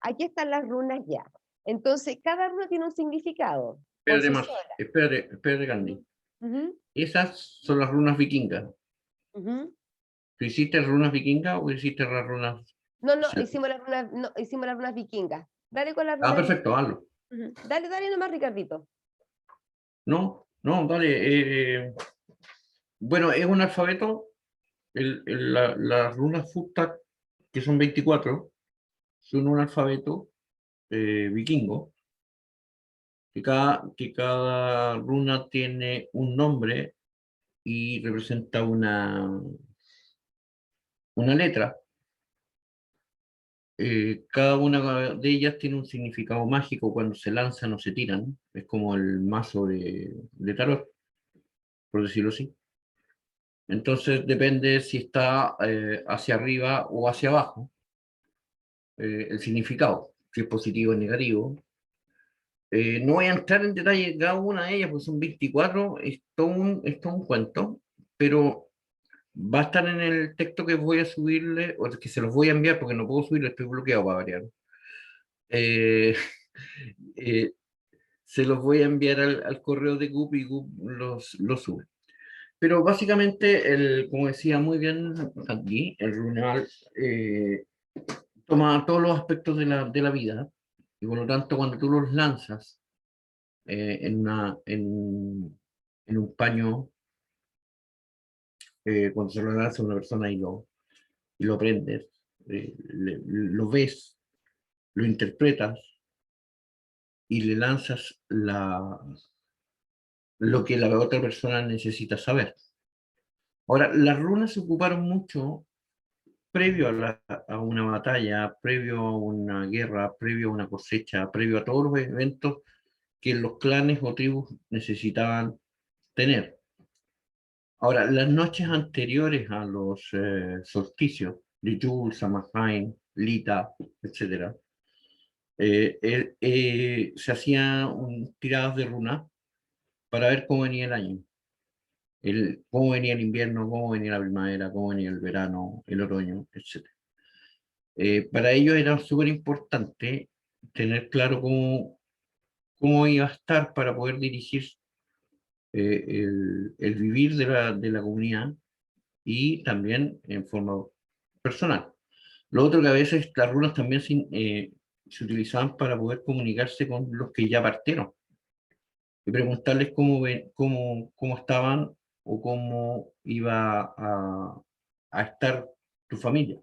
Aquí están las runas ya. Entonces, cada runa tiene un significado. Espérate, Marce. Espérate, Candy. Esas son las runas vikingas. ¿Tú hiciste runas vikingas o hiciste las runas? No, celtas? hicimos las runas vikingas. Dale con las runas. Perfecto, hazlo. Dale nomás, Ricardito. No, dale. Bueno, es un alfabeto. Las runas Futtak, que son 24, son un alfabeto vikingo. que cada runa tiene un nombre y representa una letra. Cada una de ellas tiene un significado mágico cuando se lanzan o se tiran. Es como el mazo de tarot, por decirlo así. Entonces depende si está hacia arriba o hacia abajo el significado, si es positivo o negativo. No voy a entrar en detalle de cada una de ellas, porque son 24, es todo un cuento, pero va a estar en el texto que voy a subirle, o que se los voy a enviar, porque no puedo subirle, estoy bloqueado para variar. Eh, eh, Se los voy a enviar al correo de GUP y GUP los sube. Pero básicamente, como decía muy bien aquí, el Runal toma todos los aspectos de la vida, y por lo tanto cuando tú los lanzas en un paño, cuando se lo lanza a una persona y lo prendes, lo ves, lo interpretas y le lanzas lo que la otra persona necesita saber. Ahora, las runas se ocuparon mucho previo a una batalla, previo a una guerra, previo a una cosecha, previo a todos los eventos que los clanes o tribus necesitaban tener. Ahora, las noches anteriores a los solsticios, de Yule, Samhain, Lita, etc., se hacían tiradas de runas para ver cómo venía el año. Cómo venía el invierno, cómo venía la primavera, cómo venía el verano, el otoño, etc. Para ellos era súper importante tener claro cómo iba a estar para poder dirigir el vivir de la comunidad y también en forma personal. Lo otro que a veces las runas también se utilizaban para poder comunicarse con los que ya partieron y preguntarles cómo estaban o cómo iba a estar tu familia.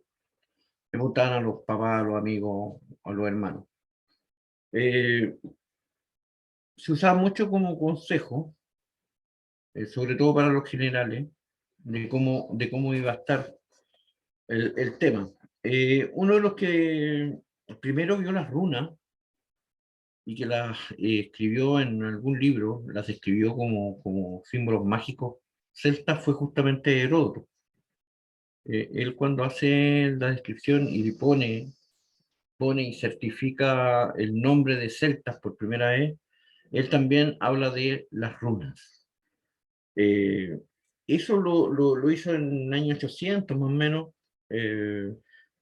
Preguntaban a los papás, a los amigos, a los hermanos. Se usaba mucho como consejo, sobre todo para los generales, de cómo iba a estar el tema. Uno de los que primero vio las runas y que las escribió en algún libro, las escribió como símbolos mágicos celtas, fue justamente Heródoto. Él cuando hace la descripción y pone y certifica el nombre de celtas por primera vez, él también habla de las runas. Eso lo hizo en el año 800 más o menos,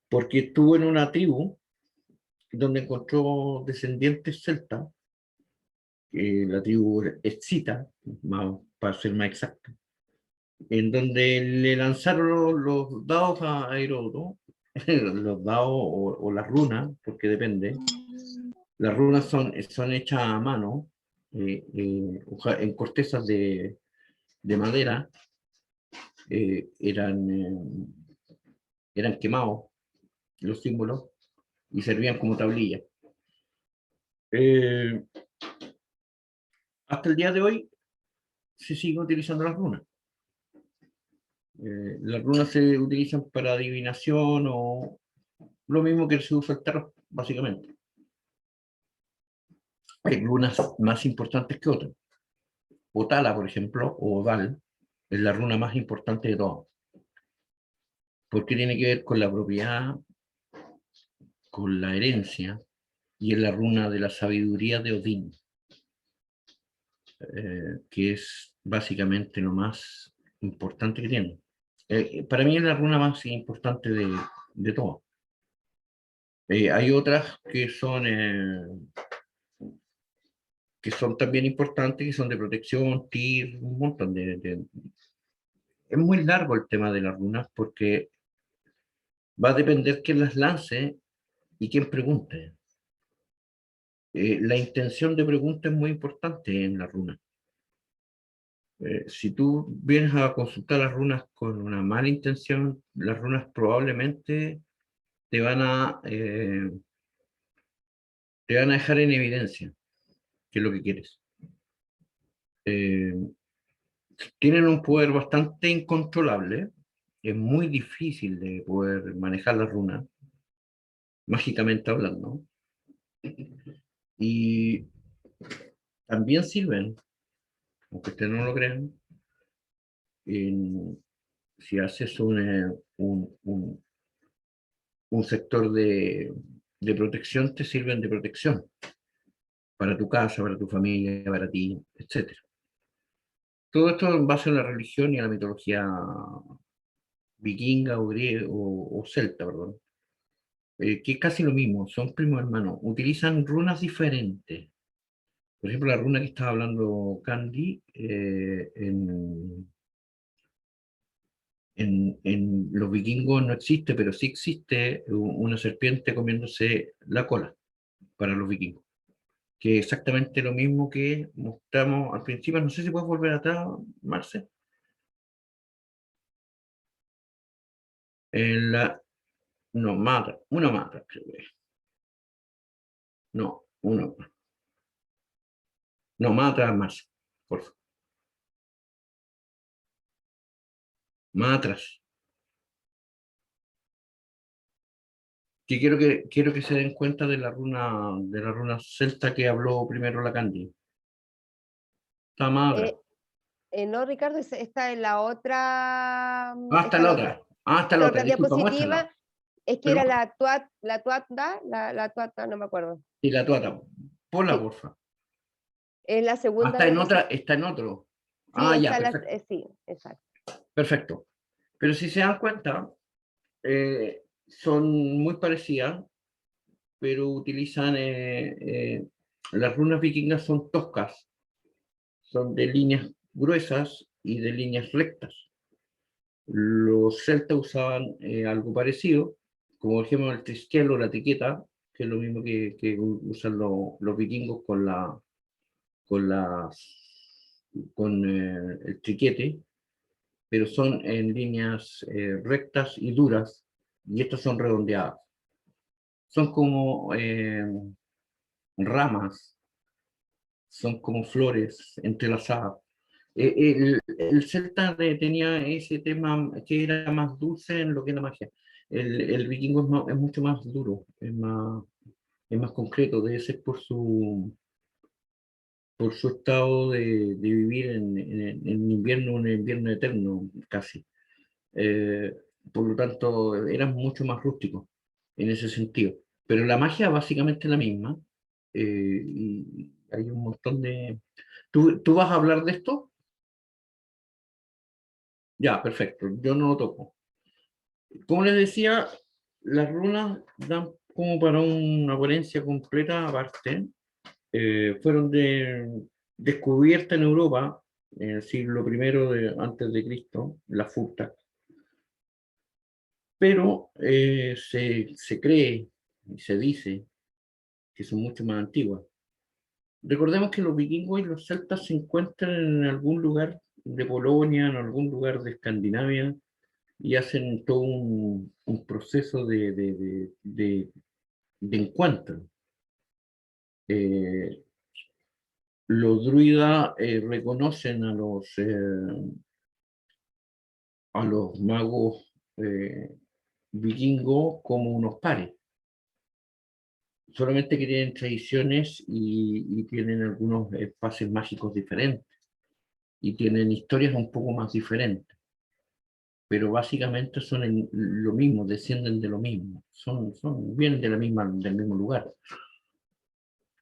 porque estuvo en una tribu donde encontró descendientes celtas, la tribu escita, para ser más exacto, en donde le lanzaron los dados a Heródoto, los dados o las runas, porque depende. Las runas son hechas a mano, en cortezas de madera, eran quemados los símbolos y servían como tablilla. Hasta el día de hoy se sigue utilizando las runas. Las runas se utilizan para adivinación o lo mismo que se usa el tarot, básicamente. Hay runas más importantes que otras. Otala, por ejemplo, o Odal, es la runa más importante de todas, porque tiene que ver con la propiedad, con la herencia, y es la runa de la sabiduría de Odín, que es básicamente lo más importante que tiene. Para mí es la runa más importante de todas. Hay otras que son también importantes, que son de protección, TIR, un montón Es muy largo el tema de las runas porque va a depender quién las lance y quién pregunte. La intención de pregunta es muy importante en la runa. Si tú vienes a consultar las runas con una mala intención, las runas probablemente te van a dejar en evidencia. ¿Qué es lo que quieres? Tienen un poder bastante incontrolable. Es muy difícil de poder manejar las runas, mágicamente hablando. Y también sirven, aunque ustedes no lo crean, si haces un sector de protección, te sirven de protección para tu casa, para tu familia, para ti, etc. Todo esto en base a la religión y a la mitología vikinga o griega o celta, perdón. Que es casi lo mismo, son primos hermanos, utilizan runas diferentes. Por ejemplo, la runa que estaba hablando Candy, en los vikingos no existe, pero sí existe una serpiente comiéndose la cola para los vikingos, que es exactamente lo mismo que mostramos al principio. No sé si puedes volver atrás, Marce. En la, no, mata, una mata, creo que es. No, uno. No, más atrás, Marce, por favor. Más atrás. Que quiero que se den cuenta de la runa celta que habló primero la Candy. Está más atrás. No, Ricardo, está en la otra. Hasta la otra. Hasta la La otra. otra Disculpa, muéstrala. diapositiva es que Pero, era la tuata, no me acuerdo. y la tuata. Ponla, Sí, porfa. es la segunda Está en otra, diapositiva. está en otro. Sí, Ah, ya, está perfecto. sí, exacto. Perfecto. Pero si se dan cuenta, son muy parecidas, pero utilizan, las runas vikingas son toscas, son de líneas gruesas y de líneas rectas. Los celtas usaban algo parecido, como por ejemplo el triskel o la etiqueta, que es lo mismo que usan los vikingos con, con el triquete, pero son en líneas rectas y duras, y estas son redondeadas. Son como ramas, son como flores entrelazadas. El celta tenía ese tema que era más dulce en lo que es la magia. El vikingo es mucho más duro, es más concreto, debe ser por su estado de vivir en invierno, un invierno eterno casi. Eh, por lo tanto, eran mucho más rústicos en ese sentido. Pero la magia básicamente es la misma. Y hay un montón de... ¿Tú vas a hablar de esto? Ya, perfecto. Yo no lo toco. Como les decía, las runas dan como para una ponencia completa aparte. Fueron descubiertas en Europa en el siglo I antes de Cristo, la furta. Pero se cree y se dice que son mucho más antiguas. Recordemos que los vikingos y los celtas se encuentran en algún lugar de Polonia, en algún lugar de Escandinavia, y hacen todo un proceso de encuentro. Los druidas reconocen a los magos vikingos como unos pares, solamente que tienen tradiciones y tienen algunos espacios mágicos diferentes y tienen historias un poco más diferentes, pero básicamente son lo mismo, descienden de lo mismo, vienen de del mismo lugar.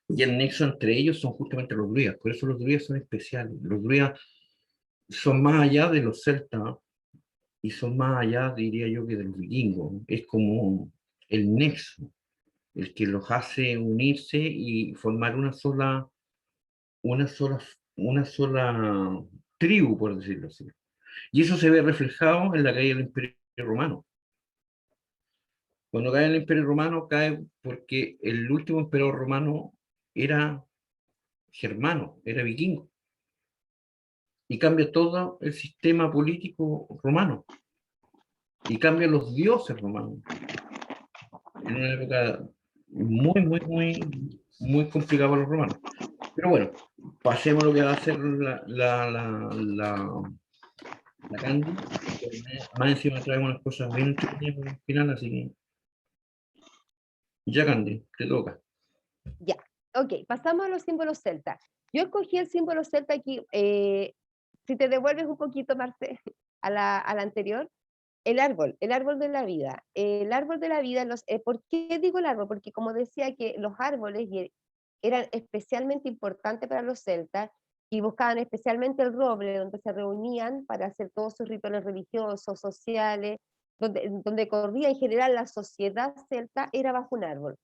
Y el nexo entre ellos son justamente los druidas, por eso los druidas son especiales. Los druidas son más allá de los celtas y son más allá, diría yo, que de los vikingos. Es como el nexo, el que los hace unirse y formar una sola, una sola tribu, por decirlo así. Y eso se ve reflejado en la caída del Imperio Romano. Cuando cae el Imperio Romano, cae porque el último emperador romano era germano, era vikingo. Y cambia todo el sistema político romano. Y cambian los dioses romanos. En una época muy complicada para los romanos. Pero bueno, pasemos a lo que va a hacer la Candy. Más encima traemos unas cosas bien entretenidas para el final, así que. Ya, Candy, te toca. Ya, ok, pasamos a los símbolos celtas. Yo escogí el símbolo celta aquí, si te devuelves un poquito, Marce, a la anterior, el árbol de la vida. El árbol de la vida, ¿por qué digo el árbol? Porque como decía que los árboles eran especialmente importantes para los celtas y buscaban especialmente el roble, donde se reunían para hacer todos sus rituales religiosos, sociales, donde corría en general la sociedad celta, era bajo un árbol.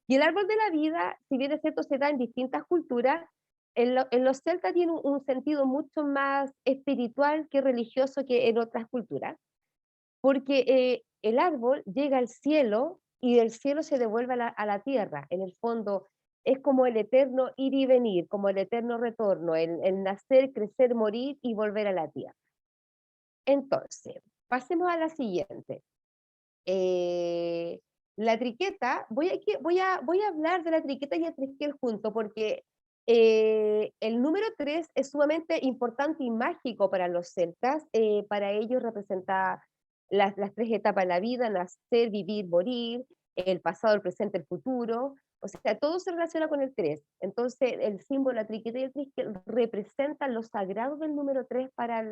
Y el árbol de la vida, si bien es cierto, se da en distintas culturas, en los celtas tiene un sentido mucho más espiritual que religioso que en otras culturas, porque el árbol llega al cielo y del cielo se devuelve a la tierra. En el fondo es como el eterno ir y venir, como el eterno retorno, el nacer, crecer, morir y volver a la tierra. Entonces, pasemos a la siguiente. La triqueta, voy a hablar de la triqueta y el trisquel junto, porque el número 3 es sumamente importante y mágico para los celtas. Para ellos representa las tres etapas de la vida: nacer, vivir, morir, el pasado, el presente, el futuro. O sea, todo se relaciona con el 3. Entonces, el símbolo, la triqueta y el trisquel representan lo sagrado del número 3 para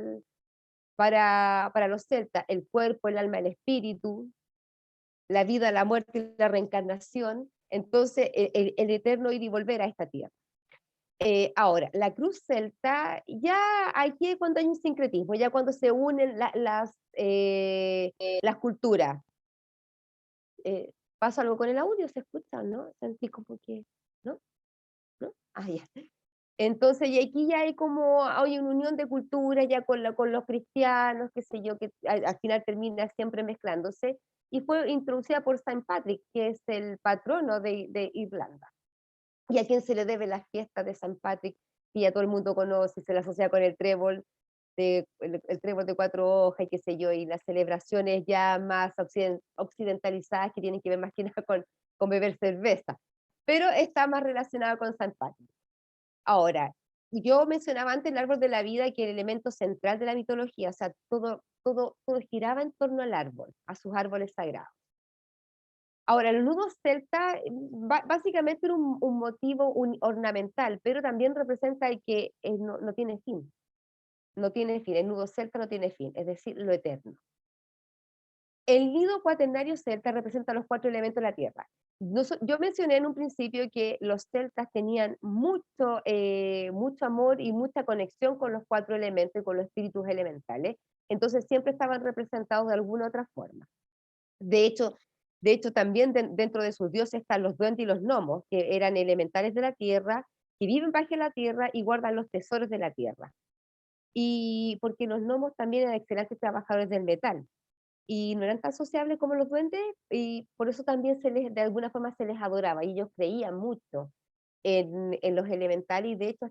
los celtas: el cuerpo, el alma, el espíritu, la vida, la muerte y la reencarnación. Entonces el eterno ir y volver a esta tierra. Ahora, la cruz celta, ya aquí es cuando hay un sincretismo, ya cuando se unen las culturas. ¿Pasa algo con el audio? ¿Se escucha? ¿No? Sentí como que, ¿no? ¿No? Ah, ya. Entonces, y aquí ya hay una unión de culturas ya con los cristianos, qué sé yo, que al final termina siempre mezclándose, y fue introducida por Saint Patrick, que es el patrono de Irlanda, y a quien se le debe la fiesta de Saint Patrick, que ya todo el mundo conoce, se la asocia con el trébol, el trébol de 4 hojas, y qué sé yo, y las celebraciones ya más occidentalizadas que tienen que ver más que nada con beber cerveza, pero está más relacionada con Saint Patrick. Ahora, yo mencionaba antes el árbol de la vida, que el elemento central de la mitología, o sea, todo giraba en torno al árbol, a sus árboles sagrados. Ahora, el nudo celta básicamente era un motivo ornamental, pero también representa el que no tiene fin. No tiene fin, el nudo celta no tiene fin, es decir, lo eterno. El nido cuaternario celta representa los 4 elementos de la tierra. Yo mencioné en un principio que los celtas tenían mucho amor y mucha conexión con los 4 elementos y con los espíritus elementales, entonces siempre estaban representados de alguna otra forma. De hecho también dentro de sus dioses están los duendes y los gnomos, que eran elementales de la tierra, que viven bajo la tierra y guardan los tesoros de la tierra. Y porque los gnomos también eran excelentes trabajadores del metal, y no eran tan sociables como los duendes, y por eso también de alguna forma se les adoraba, y ellos creían mucho en los elementales, y de hecho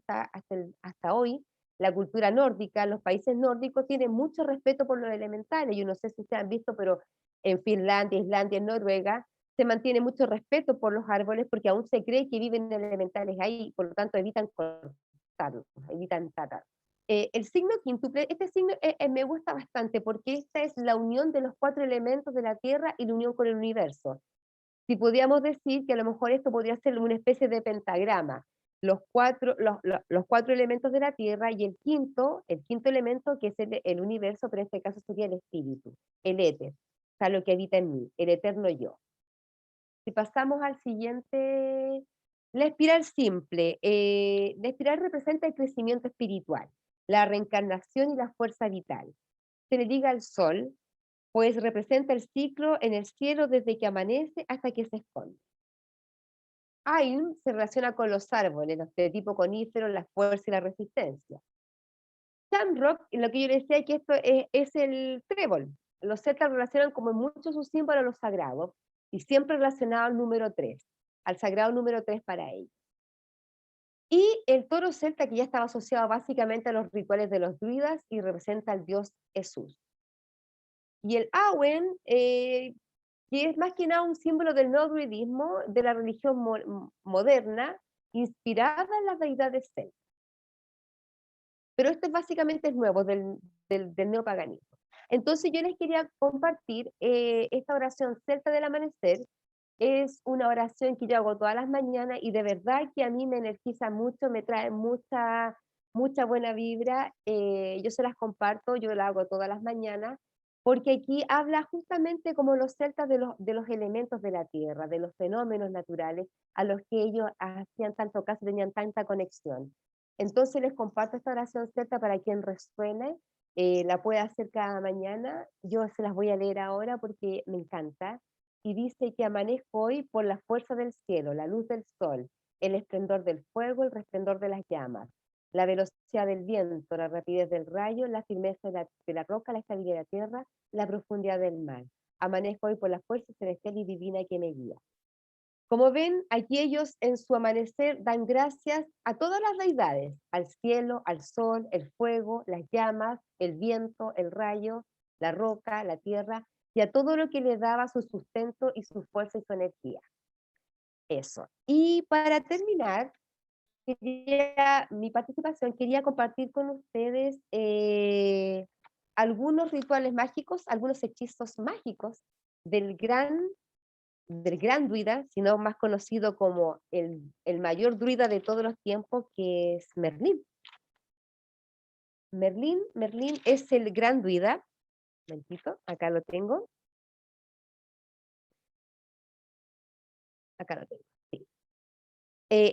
hasta hoy la cultura nórdica, los países nórdicos tienen mucho respeto por los elementales. Yo no sé si ustedes han visto, pero en Finlandia, Islandia, en Noruega, se mantiene mucho respeto por los árboles, porque aún se cree que viven elementales ahí, por lo tanto evitan cortarlos, evitan tratar. El signo quíntuple, este signo me gusta bastante, porque esta es la unión de los 4 elementos de la Tierra y la unión con el universo. Si podríamos decir que a lo mejor esto podría ser una especie de pentagrama: los 4 elementos de la Tierra, y el quinto elemento, que es el universo, pero en este caso sería el espíritu, el éter, o sea, lo que habita en mí, el eterno yo. Si pasamos al siguiente, la espiral simple. La espiral representa el crecimiento espiritual, la reencarnación y la fuerza vital. Se le diga al sol, pues representa el ciclo en el cielo desde que amanece hasta que se esconde. Ain se relaciona con los árboles, los de tipo conífero, la fuerza y la resistencia. Shamrock, lo que yo decía, que esto es el trébol. Los celtas relacionan como en muchos sus símbolos a los sagrados, y siempre relacionado al número 3, al sagrado número 3 para ellos. Y el toro celta, que ya estaba asociado básicamente a los rituales de los druidas y representa al dios Jesús. Y el Awen, que es más que nada un símbolo del no druidismo, de la religión moderna, inspirada en las deidades celtas. Pero esto básicamente es nuevo del neopaganismo. Entonces yo les quería compartir esta oración celta del amanecer. Es una oración que yo hago todas las mañanas y de verdad que a mí me energiza mucho, me trae mucha buena vibra. Yo se las comparto, yo la hago todas las mañanas, porque aquí habla justamente como los celtas de los elementos de la tierra, de los fenómenos naturales a los que ellos hacían tanto caso, tenían tanta conexión. Entonces les comparto esta oración celta para quien resuene, la puede hacer cada mañana. Yo se las voy a leer ahora porque me encanta. Y dice que amanezco hoy por la fuerza del cielo, la luz del sol, el esplendor del fuego, el resplendor de las llamas, la velocidad del viento, la rapidez del rayo, la firmeza de la roca, la estabilidad de la tierra, la profundidad del mar. Amanezco hoy por la fuerza celestial y divina que me guía. Como ven, aquí ellos en su amanecer dan gracias a todas las deidades, al cielo, al sol, el fuego, las llamas, el viento, el rayo, la roca, la tierra, y a todo lo que le daba su sustento y su fuerza y su energía. Eso. Y para terminar, mi participación, quería compartir con ustedes algunos rituales mágicos, algunos hechizos mágicos del gran druida, sino más conocido como el mayor druida de todos los tiempos, que es Merlín. Merlín es el gran druida. Un momentito, acá lo tengo. Acá lo tengo, sí.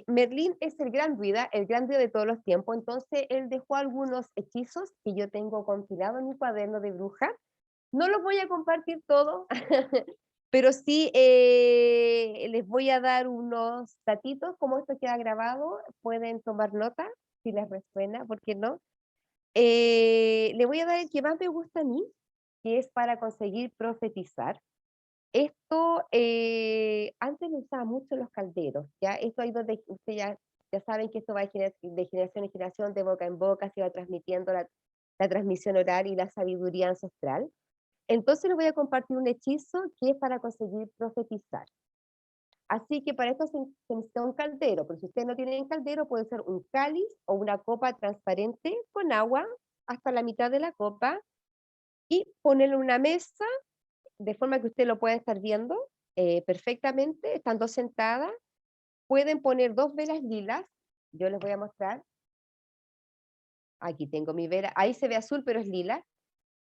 Merlín es el gran druida de todos los tiempos. Entonces él dejó algunos hechizos que yo tengo compilado en mi cuaderno de bruja. No los voy a compartir todo, pero sí les voy a dar unos datitos, como esto queda grabado, pueden tomar nota si les resuena, ¿por qué no? Le voy a dar el que más me gusta a mí, que es para conseguir profetizar. Esto antes lo usaba mucho los calderos, ¿ya? Esto ha ido ustedes ya saben que esto va de generación en generación, de boca en boca, se va transmitiendo la transmisión oral y la sabiduría ancestral. Entonces les voy a compartir un hechizo que es para conseguir profetizar. Así que para esto se necesita un caldero, pero si ustedes no tienen caldero, puede ser un cáliz o una copa transparente con agua hasta la mitad de la copa y ponerlo en una mesa de forma que usted lo pueda estar viendo perfectamente, estando sentada. Pueden poner 2 velas lilas, yo les voy a mostrar. Aquí tengo mi vela, ahí se ve azul, pero es lila.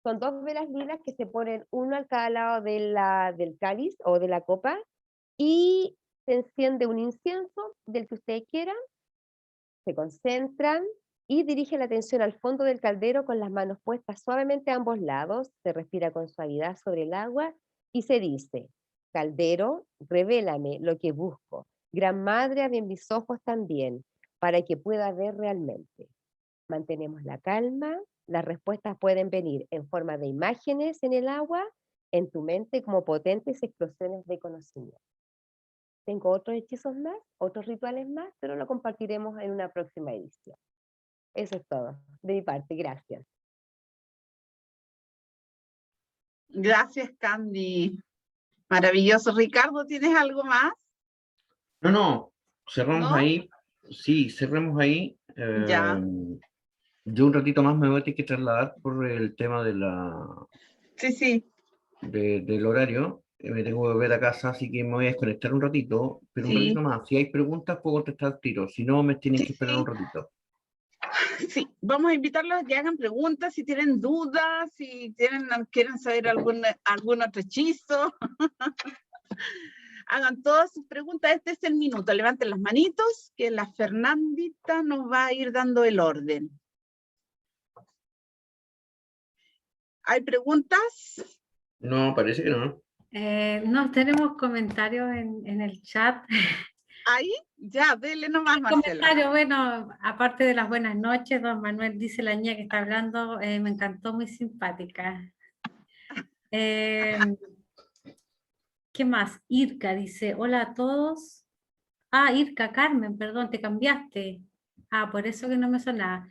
Son 2 velas lilas que se ponen uno a cada lado del cáliz o de la copa, y se enciende un incienso del que ustedes quieran, se concentran y dirigen la atención al fondo del caldero con las manos puestas suavemente a ambos lados, se respira con suavidad sobre el agua y se dice: caldero, revélame lo que busco. Gran Madre, abre mis ojos también, para que pueda ver realmente. Mantenemos la calma, las respuestas pueden venir en forma de imágenes en el agua, en tu mente, como potentes explosiones de conocimiento. Tengo otros hechizos más, otros rituales más, pero lo compartiremos en una próxima edición. Eso es todo, de mi parte, gracias. Gracias, Candy. Maravilloso. Ricardo, ¿tienes algo más? No, cerramos ¿No? ahí. Sí, cerremos ahí. Ya. Yo un ratito más me voy a tener que trasladar por el tema de Sí. del horario. Me tengo que volver a casa, así que me voy a desconectar un ratito, pero un Sí. ratito más. Si hay preguntas, puedo contestar al tiro. Si no, me tienen que esperar un ratito. Sí, vamos a invitarlos a que hagan preguntas, si tienen dudas, si quieren saber algún otro hechizo. Hagan todas sus preguntas. Este es el minuto. Levanten las manitos, que la Fernandita nos va a ir dando el orden. ¿Hay preguntas? No, parece que no. No tenemos comentarios en el chat. Ahí, ya, dele nomás, Marcela. Comentario, bueno, aparte de las buenas noches, don Manuel dice la niña que está hablando, me encantó, muy simpática. ¿Qué más? Irka dice, hola a todos. Ah, Irka, Carmen, perdón, te cambiaste. Ah, por eso que no me sonaba.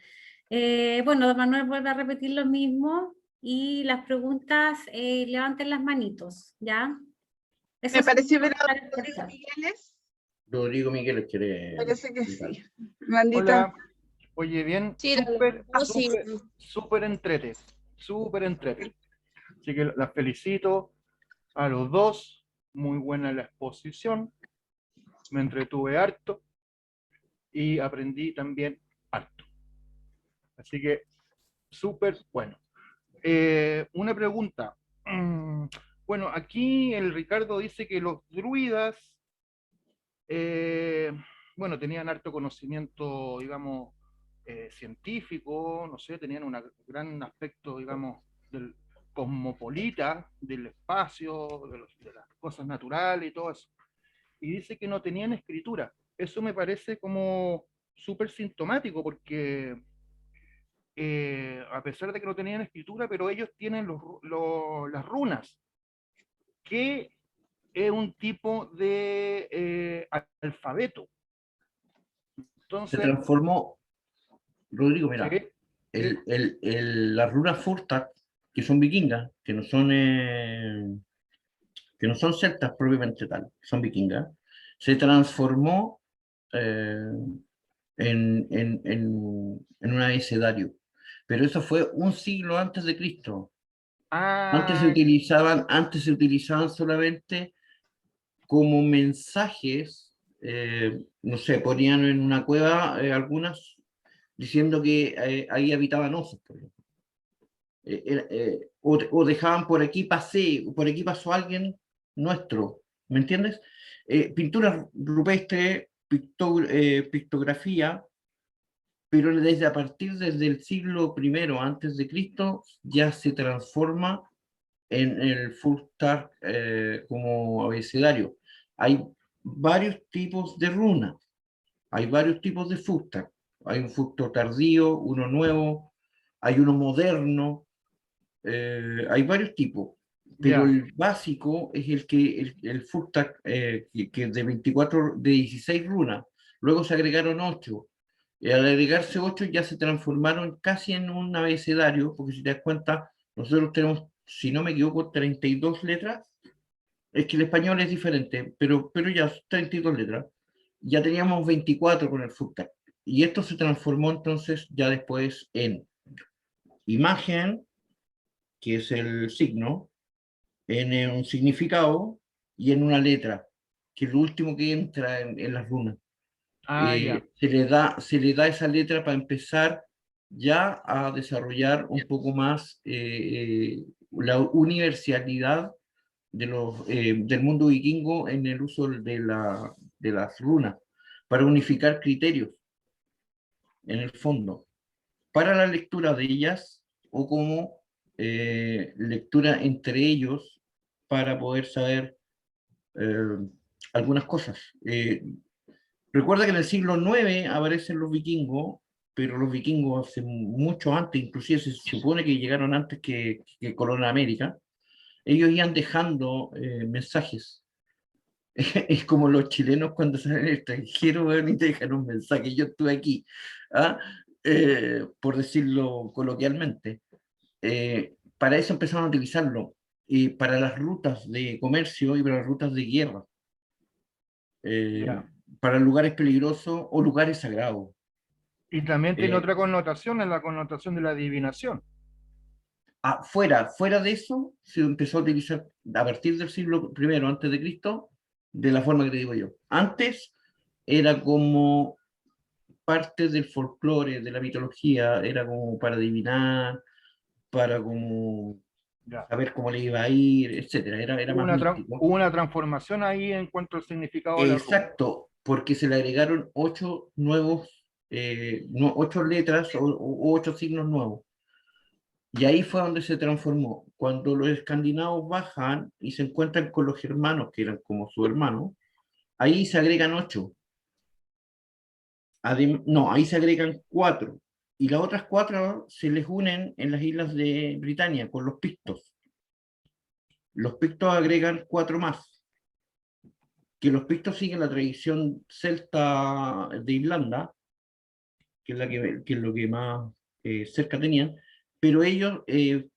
Bueno, don Manuel vuelve a repetir lo mismo y las preguntas, levanten las manitos, ¿ya? Me pareció ver a Eso. Rodrigo Migueles. Rodrigo Miguel quiere... Parece que sí. Mandita. Hola. Oye, bien, Sí, dale. súper, No, sí. súper entrete, súper entrete. Así que las felicito a los dos, muy buena la exposición, me entretuve harto y aprendí también harto. Así que súper bueno. Una pregunta. Bueno, aquí el Ricardo dice que los druidas, bueno, tenían harto conocimiento, digamos, científico, no sé, tenían un gran aspecto, digamos, del cosmopolita, del espacio, de las cosas naturales y todo eso. Y dice que no tenían escritura. Eso me parece como súper sintomático porque a pesar de que no tenían escritura, pero ellos tienen las runas, que es un tipo de alfabeto. Se Entonces, transformó, Rodrigo, mira, sí, las runas Furtak, que son vikingas, que no son celtas propiamente tal, son vikingas, se transformó en un abecedario. Pero eso fue un siglo antes de Cristo. Antes se utilizaban solamente como mensajes, no sé, ponían en una cueva algunas diciendo que ahí habitaban osos, por ejemplo. O dejaban por aquí pasó alguien nuestro, ¿me entiendes? Pintura rupestre, pictografía, pero desde el siglo I antes de Cristo ya se transforma en el Furtak como abecedario. Hay varios tipos de runas, hay varios tipos de Furtak. Hay un Furtak tardío, uno nuevo, hay uno moderno, hay varios tipos, pero ya, el básico es el Furtak que es de 16 runas. Luego se agregaron 8. Y al agregarse 8 ya se transformaron casi en un abecedario, porque si te das cuenta, nosotros tenemos, si no me equivoco, 32 letras. Es que el español es diferente, pero ya 32 letras. Ya teníamos 24 con el Furtak. Y esto se transformó entonces ya después en imagen, que es el signo, en un significado y en una letra, que es lo último que entra en las runas. ya, Se le da esa letra para empezar ya a desarrollar un poco más la universalidad del mundo vikingo en el uso de las runas, para unificar criterios en el fondo, para la lectura de ellas o como lectura entre ellos para poder saber eh, algunas cosas. Recuerda que en el siglo IX aparecen los vikingos, pero los vikingos hace mucho antes, inclusive se supone que llegaron antes que Colón a América. Ellos iban dejando mensajes. Es como los chilenos cuando salen al extranjero, bueno, y te dejan un mensaje, yo estuve aquí, ¿ah? Por decirlo coloquialmente. Para eso empezaron a utilizarlo, para las rutas de comercio y para las rutas de guerra, ya. para lugares peligrosos o lugares sagrados. Y también tiene Eh, otra connotación, en la connotación de la adivinación. fuera de eso, se empezó a utilizar a partir del siglo I antes de Cristo, de la forma que te digo yo. Antes era como parte del folclore, de la mitología, era como para adivinar, para como Ya. saber cómo le iba a ir, etcétera. Era más místico. Hubo una transformación ahí en cuanto al significado de la runa. Exacto, porque se le agregaron 8 nuevos, 8 letras o 8 signos nuevos. Y ahí fue donde se transformó. Cuando los escandinavos bajan y se encuentran con los germanos, que eran como su hermano, ahí se agregan 8. No, ahí se agregan 4. Y las otras 4 se les unen en las islas de Britania con los pictos. Los pictos agregan 4 más. Que los pictos siguen la tradición celta de Irlanda, que es lo que más cerca tenían, pero ellos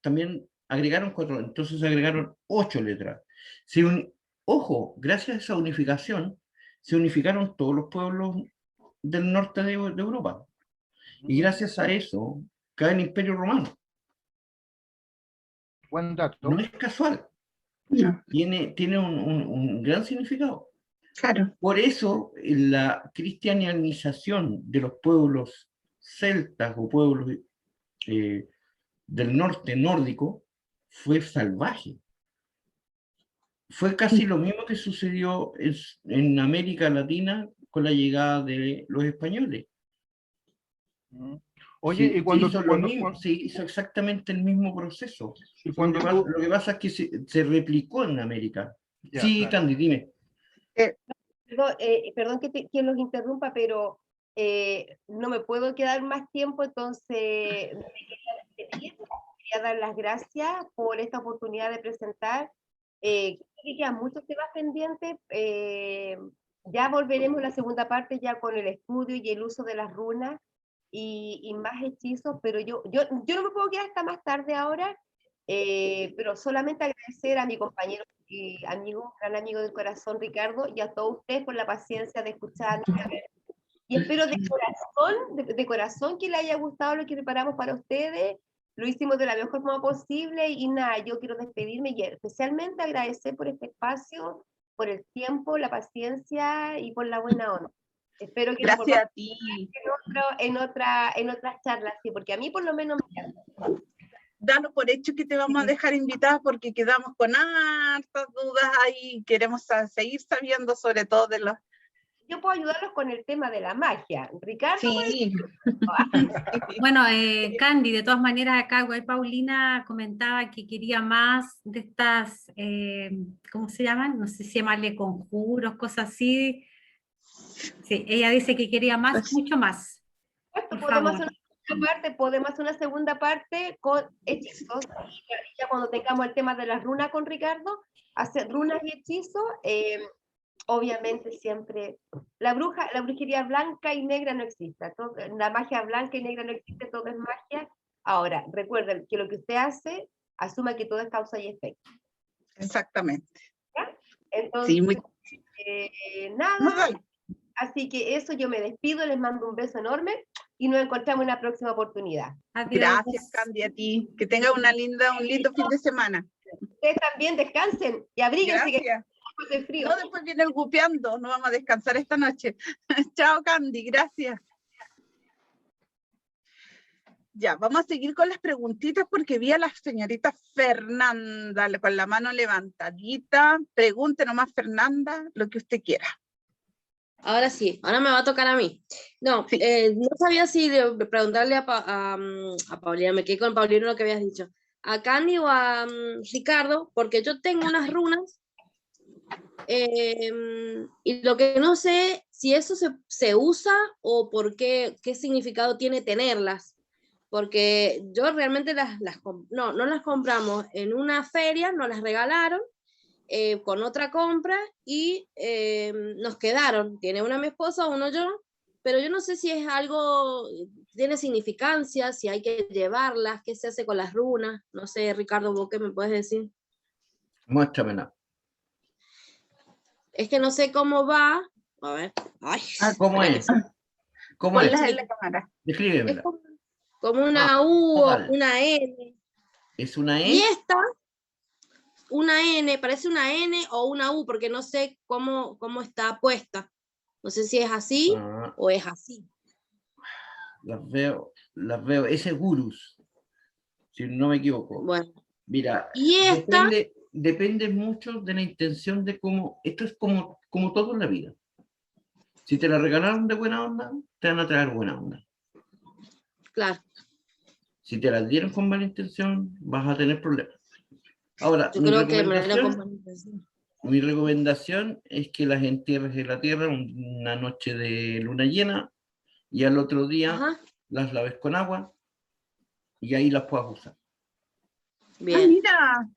también agregaron 4, entonces agregaron 8 letras. Ojo, gracias a esa unificación se unificaron todos los pueblos del norte de Europa. Y gracias a eso cae el Imperio Romano. Buen dato. No es casual. No, Tiene un gran significado. claro. Por eso la cristianización de los pueblos celtas o pueblos del norte nórdico fue salvaje. Fue casi lo mismo que sucedió en América Latina con la llegada de los españoles. Oye, y cuando, Se hizo exactamente el mismo proceso. y cuando Lo que pasa es que se replicó en América. Ya, Sí, claro. Candy, dime. Perdón que los interrumpa, pero no me puedo quedar más tiempo, entonces me quería dar las gracias por esta oportunidad de presentar. Creo que quedan muchos temas pendientes. Ya volveremos en la segunda parte ya con el estudio y el uso de las runas y más hechizos, pero yo no me puedo quedar hasta más tarde ahora, pero solamente agradecer a mi compañero y amigo, gran amigo del corazón, Ricardo, y a todos ustedes por la paciencia de escuchar. Y espero de corazón que les haya gustado lo que preparamos para ustedes. Lo hicimos de la mejor forma posible y nada, yo quiero despedirme y especialmente agradecer por este espacio, por el tiempo, la paciencia y por la buena onda. Espero que Gracias a ti. en otras charlas, sí, porque a mí por lo menos me encanta. Dalo por hecho que te vamos a dejar invitada porque quedamos con hartas dudas ahí. Queremos seguir sabiendo sobre todo de los... Yo puedo ayudarlos con el tema de la magia. Ricardo, Sí. Bueno, Candy, de todas maneras, acá igual Paulina comentaba que quería más de estas, ¿cómo se llaman? No sé si llamarle conjuros, cosas así. Sí, ella dice que quería más, mucho más. Por favor. podemos hacer una segunda parte con hechizos. Y ya cuando tengamos el tema de las runas con Ricardo, hacer runas y hechizos. Obviamente siempre, la brujería blanca y negra no existe, la magia blanca y negra no existe, todo es magia. Ahora, recuerden que lo que usted hace, asuma que todo es causa y efecto. Exactamente. ¿Ya? Entonces, Sí, muy... nada, No, dale. así que eso, yo me despido, les mando un beso enorme y nos encontramos en una próxima oportunidad. Adiós. Gracias, Candy, a ti. Que tenga un lindo fin de semana. Ustedes también descansen y abríguense. Gracias. Que el frío. No, después viene el gupeando, no vamos a descansar esta noche. Chao, Candy, gracias. Ya, vamos a seguir con las preguntitas porque vi a la señorita Fernanda con la mano levantadita. Pregunte nomás, Fernanda, lo que usted quiera. Ahora sí, ahora me va a tocar a mí. No, Sí. No sabía si preguntarle a Paulina, me quedé con Paulina lo que habías dicho, a Candy o a Ricardo, porque yo tengo unas runas y lo que no sé si eso se usa o por qué significado tiene tenerlas, porque yo realmente no las compramos en una feria, nos las regalaron con otra compra y nos quedaron, tiene una mi esposa, uno yo, pero yo no sé si es algo, tiene significancia, si hay que llevarlas, qué se hace con las runas, no sé, Ricardo, ¿vos qué me puedes decir? Muéstramela. Es que no sé cómo va. A ver. Ay, ¿Cómo es? ¿Cómo es? Ponlas en la cámara. es Descríbemela. como una U o vale. una N. ¿Es una E? Y esta, una N, parece una N o una U, porque no sé cómo está puesta. No sé si es así o es así. Las veo. Ese es Gurus, si no me equivoco. Bueno. Mira, Y esta... depende mucho de la intención de cómo, esto es como todo en la vida. Si te la regalaron de buena onda, te van a traer buena onda. Claro. Si te la dieron con mala intención, vas a tener problemas. Ahora, yo creo que me la intención. Mi recomendación es que las entierres en la tierra una noche de luna llena y al otro día las laves con agua y ahí las puedas usar. Bien. Ah, mira.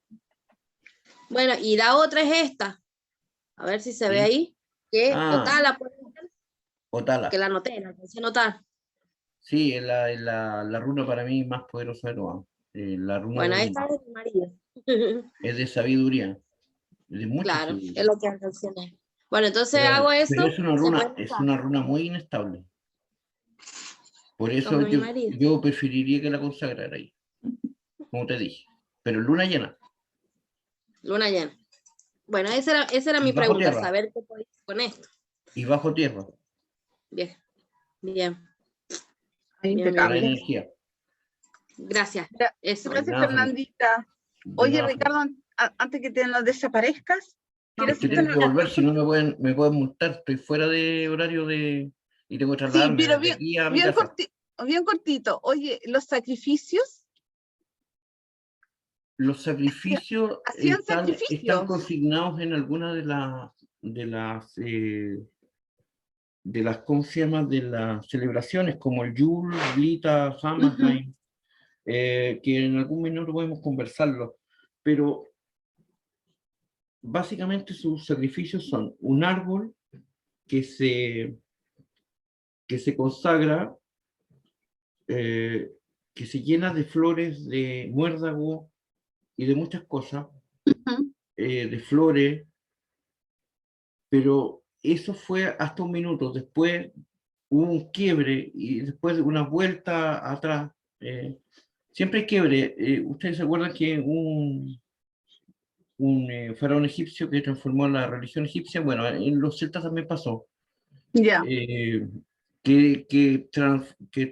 Bueno, y la otra es esta. A ver si se ve ahí. Que Otala, Otala. que la anoté, la canción Otala. Sí, es la runa para mí más poderosa de todas. La runa bueno, esta es de María. es de sabiduría. Es de mucha claro, sabiduría. es lo que mencioné. Bueno, entonces Pero, hago eso. pero es una se runa, puede es usar, una runa muy inestable. Por eso como mi marido. yo preferiría que la consagrara ahí, como te dije. Pero en luna llena, Luna llena. Bueno, esa era y mi bajo pregunta, tierra, saber qué podéis con esto. y bajo tierra, Bien, bien, Ay, bien, bien, para impecable. bien. energía. Gracias. Gra- Eso. De Gracias, nada, Felipe. Fernandita. De Oye, nada, Felipe. Ricardo, antes que te nos desaparezcas, quiero Es que hacerte tengo que una volver, si no me pueden multar. Estoy fuera de horario y tengo que Sí, trasladarme pero desde aquí a mi casa. bien cortito. Oye, los sacrificios, Los sacrificios hacían están sacrificios. consignados en alguna de las, ¿cómo se llama? De las celebraciones, como el Yule, Blita, Samhain, que en algún minuto podemos conversarlo, pero básicamente sus sacrificios son un árbol que se consagra, que se llena de flores de muérdago y de muchas cosas, Ujú. de flores, pero eso fue hasta un minuto. Después hubo un quiebre y después una vuelta atrás. Siempre hay quiebre. Ustedes se acuerdan que un faraón egipcio que transformó la religión egipcia, bueno, en los celtas también pasó, Ya. que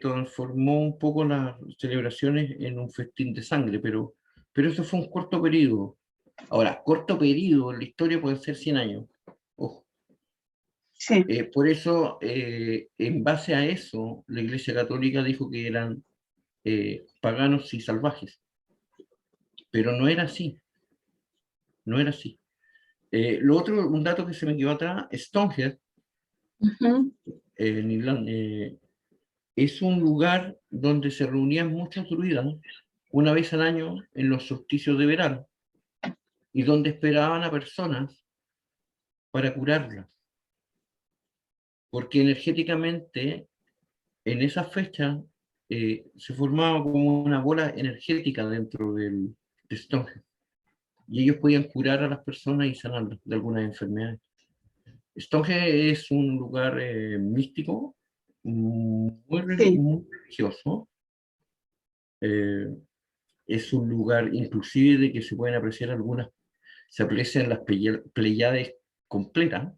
transformó un poco las celebraciones en un festín de sangre, pero eso fue un corto periodo. Ahora, corto periodo en la historia puede ser 100 años. Ojo. Sí. Por eso, en base a eso, la Iglesia Católica dijo que eran paganos y salvajes, pero no era así, no era así. Lo otro, un dato que se me quedó atrás, Stonehenge, Ujú. en Irlanda, es un lugar donde se reunían muchos druidas una vez al año en los solsticios de verano y donde esperaban a personas para curarlas, porque energéticamente en esa fecha se formaba como una bola energética dentro de Stonehenge y ellos podían curar a las personas y sanarlas de algunas enfermedades. Stonehenge es un lugar místico, Sí. muy religioso. eh, es un lugar inclusive de que se pueden apreciar algunas, se aprecian las Pleiades completas.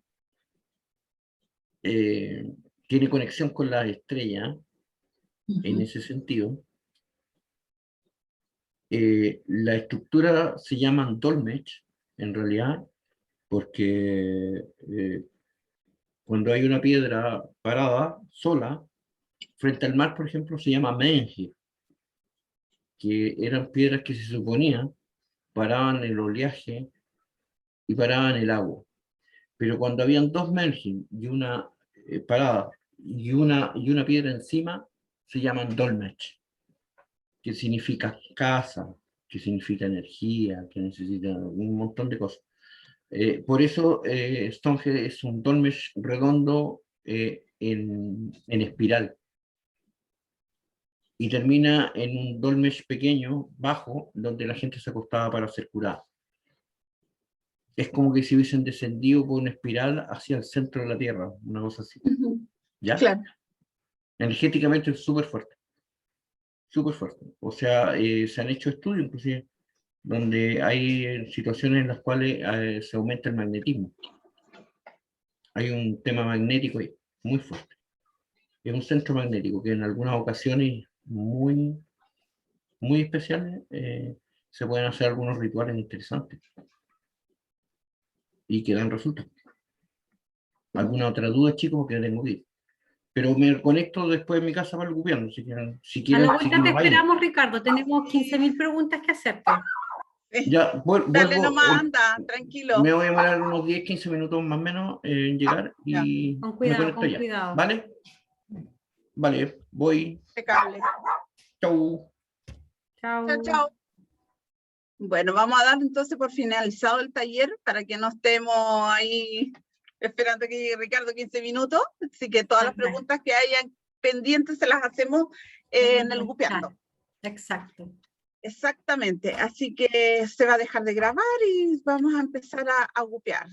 Tiene conexión con las estrellas en Ujú. ese sentido. La estructura se llama Dolmech, en realidad, porque cuando hay una piedra parada, sola, frente al mar, por ejemplo, se llama Menhir, que eran piedras que se suponía paraban el oleaje y paraban el agua. Pero cuando habían dos Menhir y una parada y una piedra encima, se llaman Dolmech, que significa casa, que significa energía, que necesita un montón de cosas. Por eso Stonehenge es un dolmen redondo en espiral y termina en un dolmen pequeño, bajo, donde la gente se acostaba para ser curada. Es como que si hubiesen descendido por una espiral hacia el centro de la Tierra, una cosa así. Ujú. ¿Ya? Claro. Energéticamente es súper fuerte, súper fuerte. O sea, se han hecho estudios, inclusive, donde hay situaciones en las cuales se aumenta el magnetismo. Hay un tema magnético ahí, muy fuerte. Es un centro magnético que en algunas ocasiones muy, muy especiales se pueden hacer algunos rituales interesantes y que dan resultados. ¿Alguna otra duda, chicos? Porque tengo que ir. Pero me conecto después en mi casa para el gobierno, si quieren, A la si vuelta te quieren vayan. esperamos, Ricardo. Tenemos 15.000 preguntas que hacerte. Ya Dale vuelvo, nomás, anda, tranquilo. me voy a demorar unos 10, 15 minutos más o menos en llegar Ya, y Con me cuidado, conecto con ya. cuidado. ¿Vale? Vale, voy. impecable. Chau. Chao, Chao. chao. Bueno, vamos a dar entonces por finalizado el taller para que no estemos ahí esperando que llegue Ricardo 15 minutos. Así que todas las preguntas que hayan pendientes se las hacemos en el Gupeando. Exacto. Exactamente. Así que se va a dejar de grabar y vamos a empezar a gupear.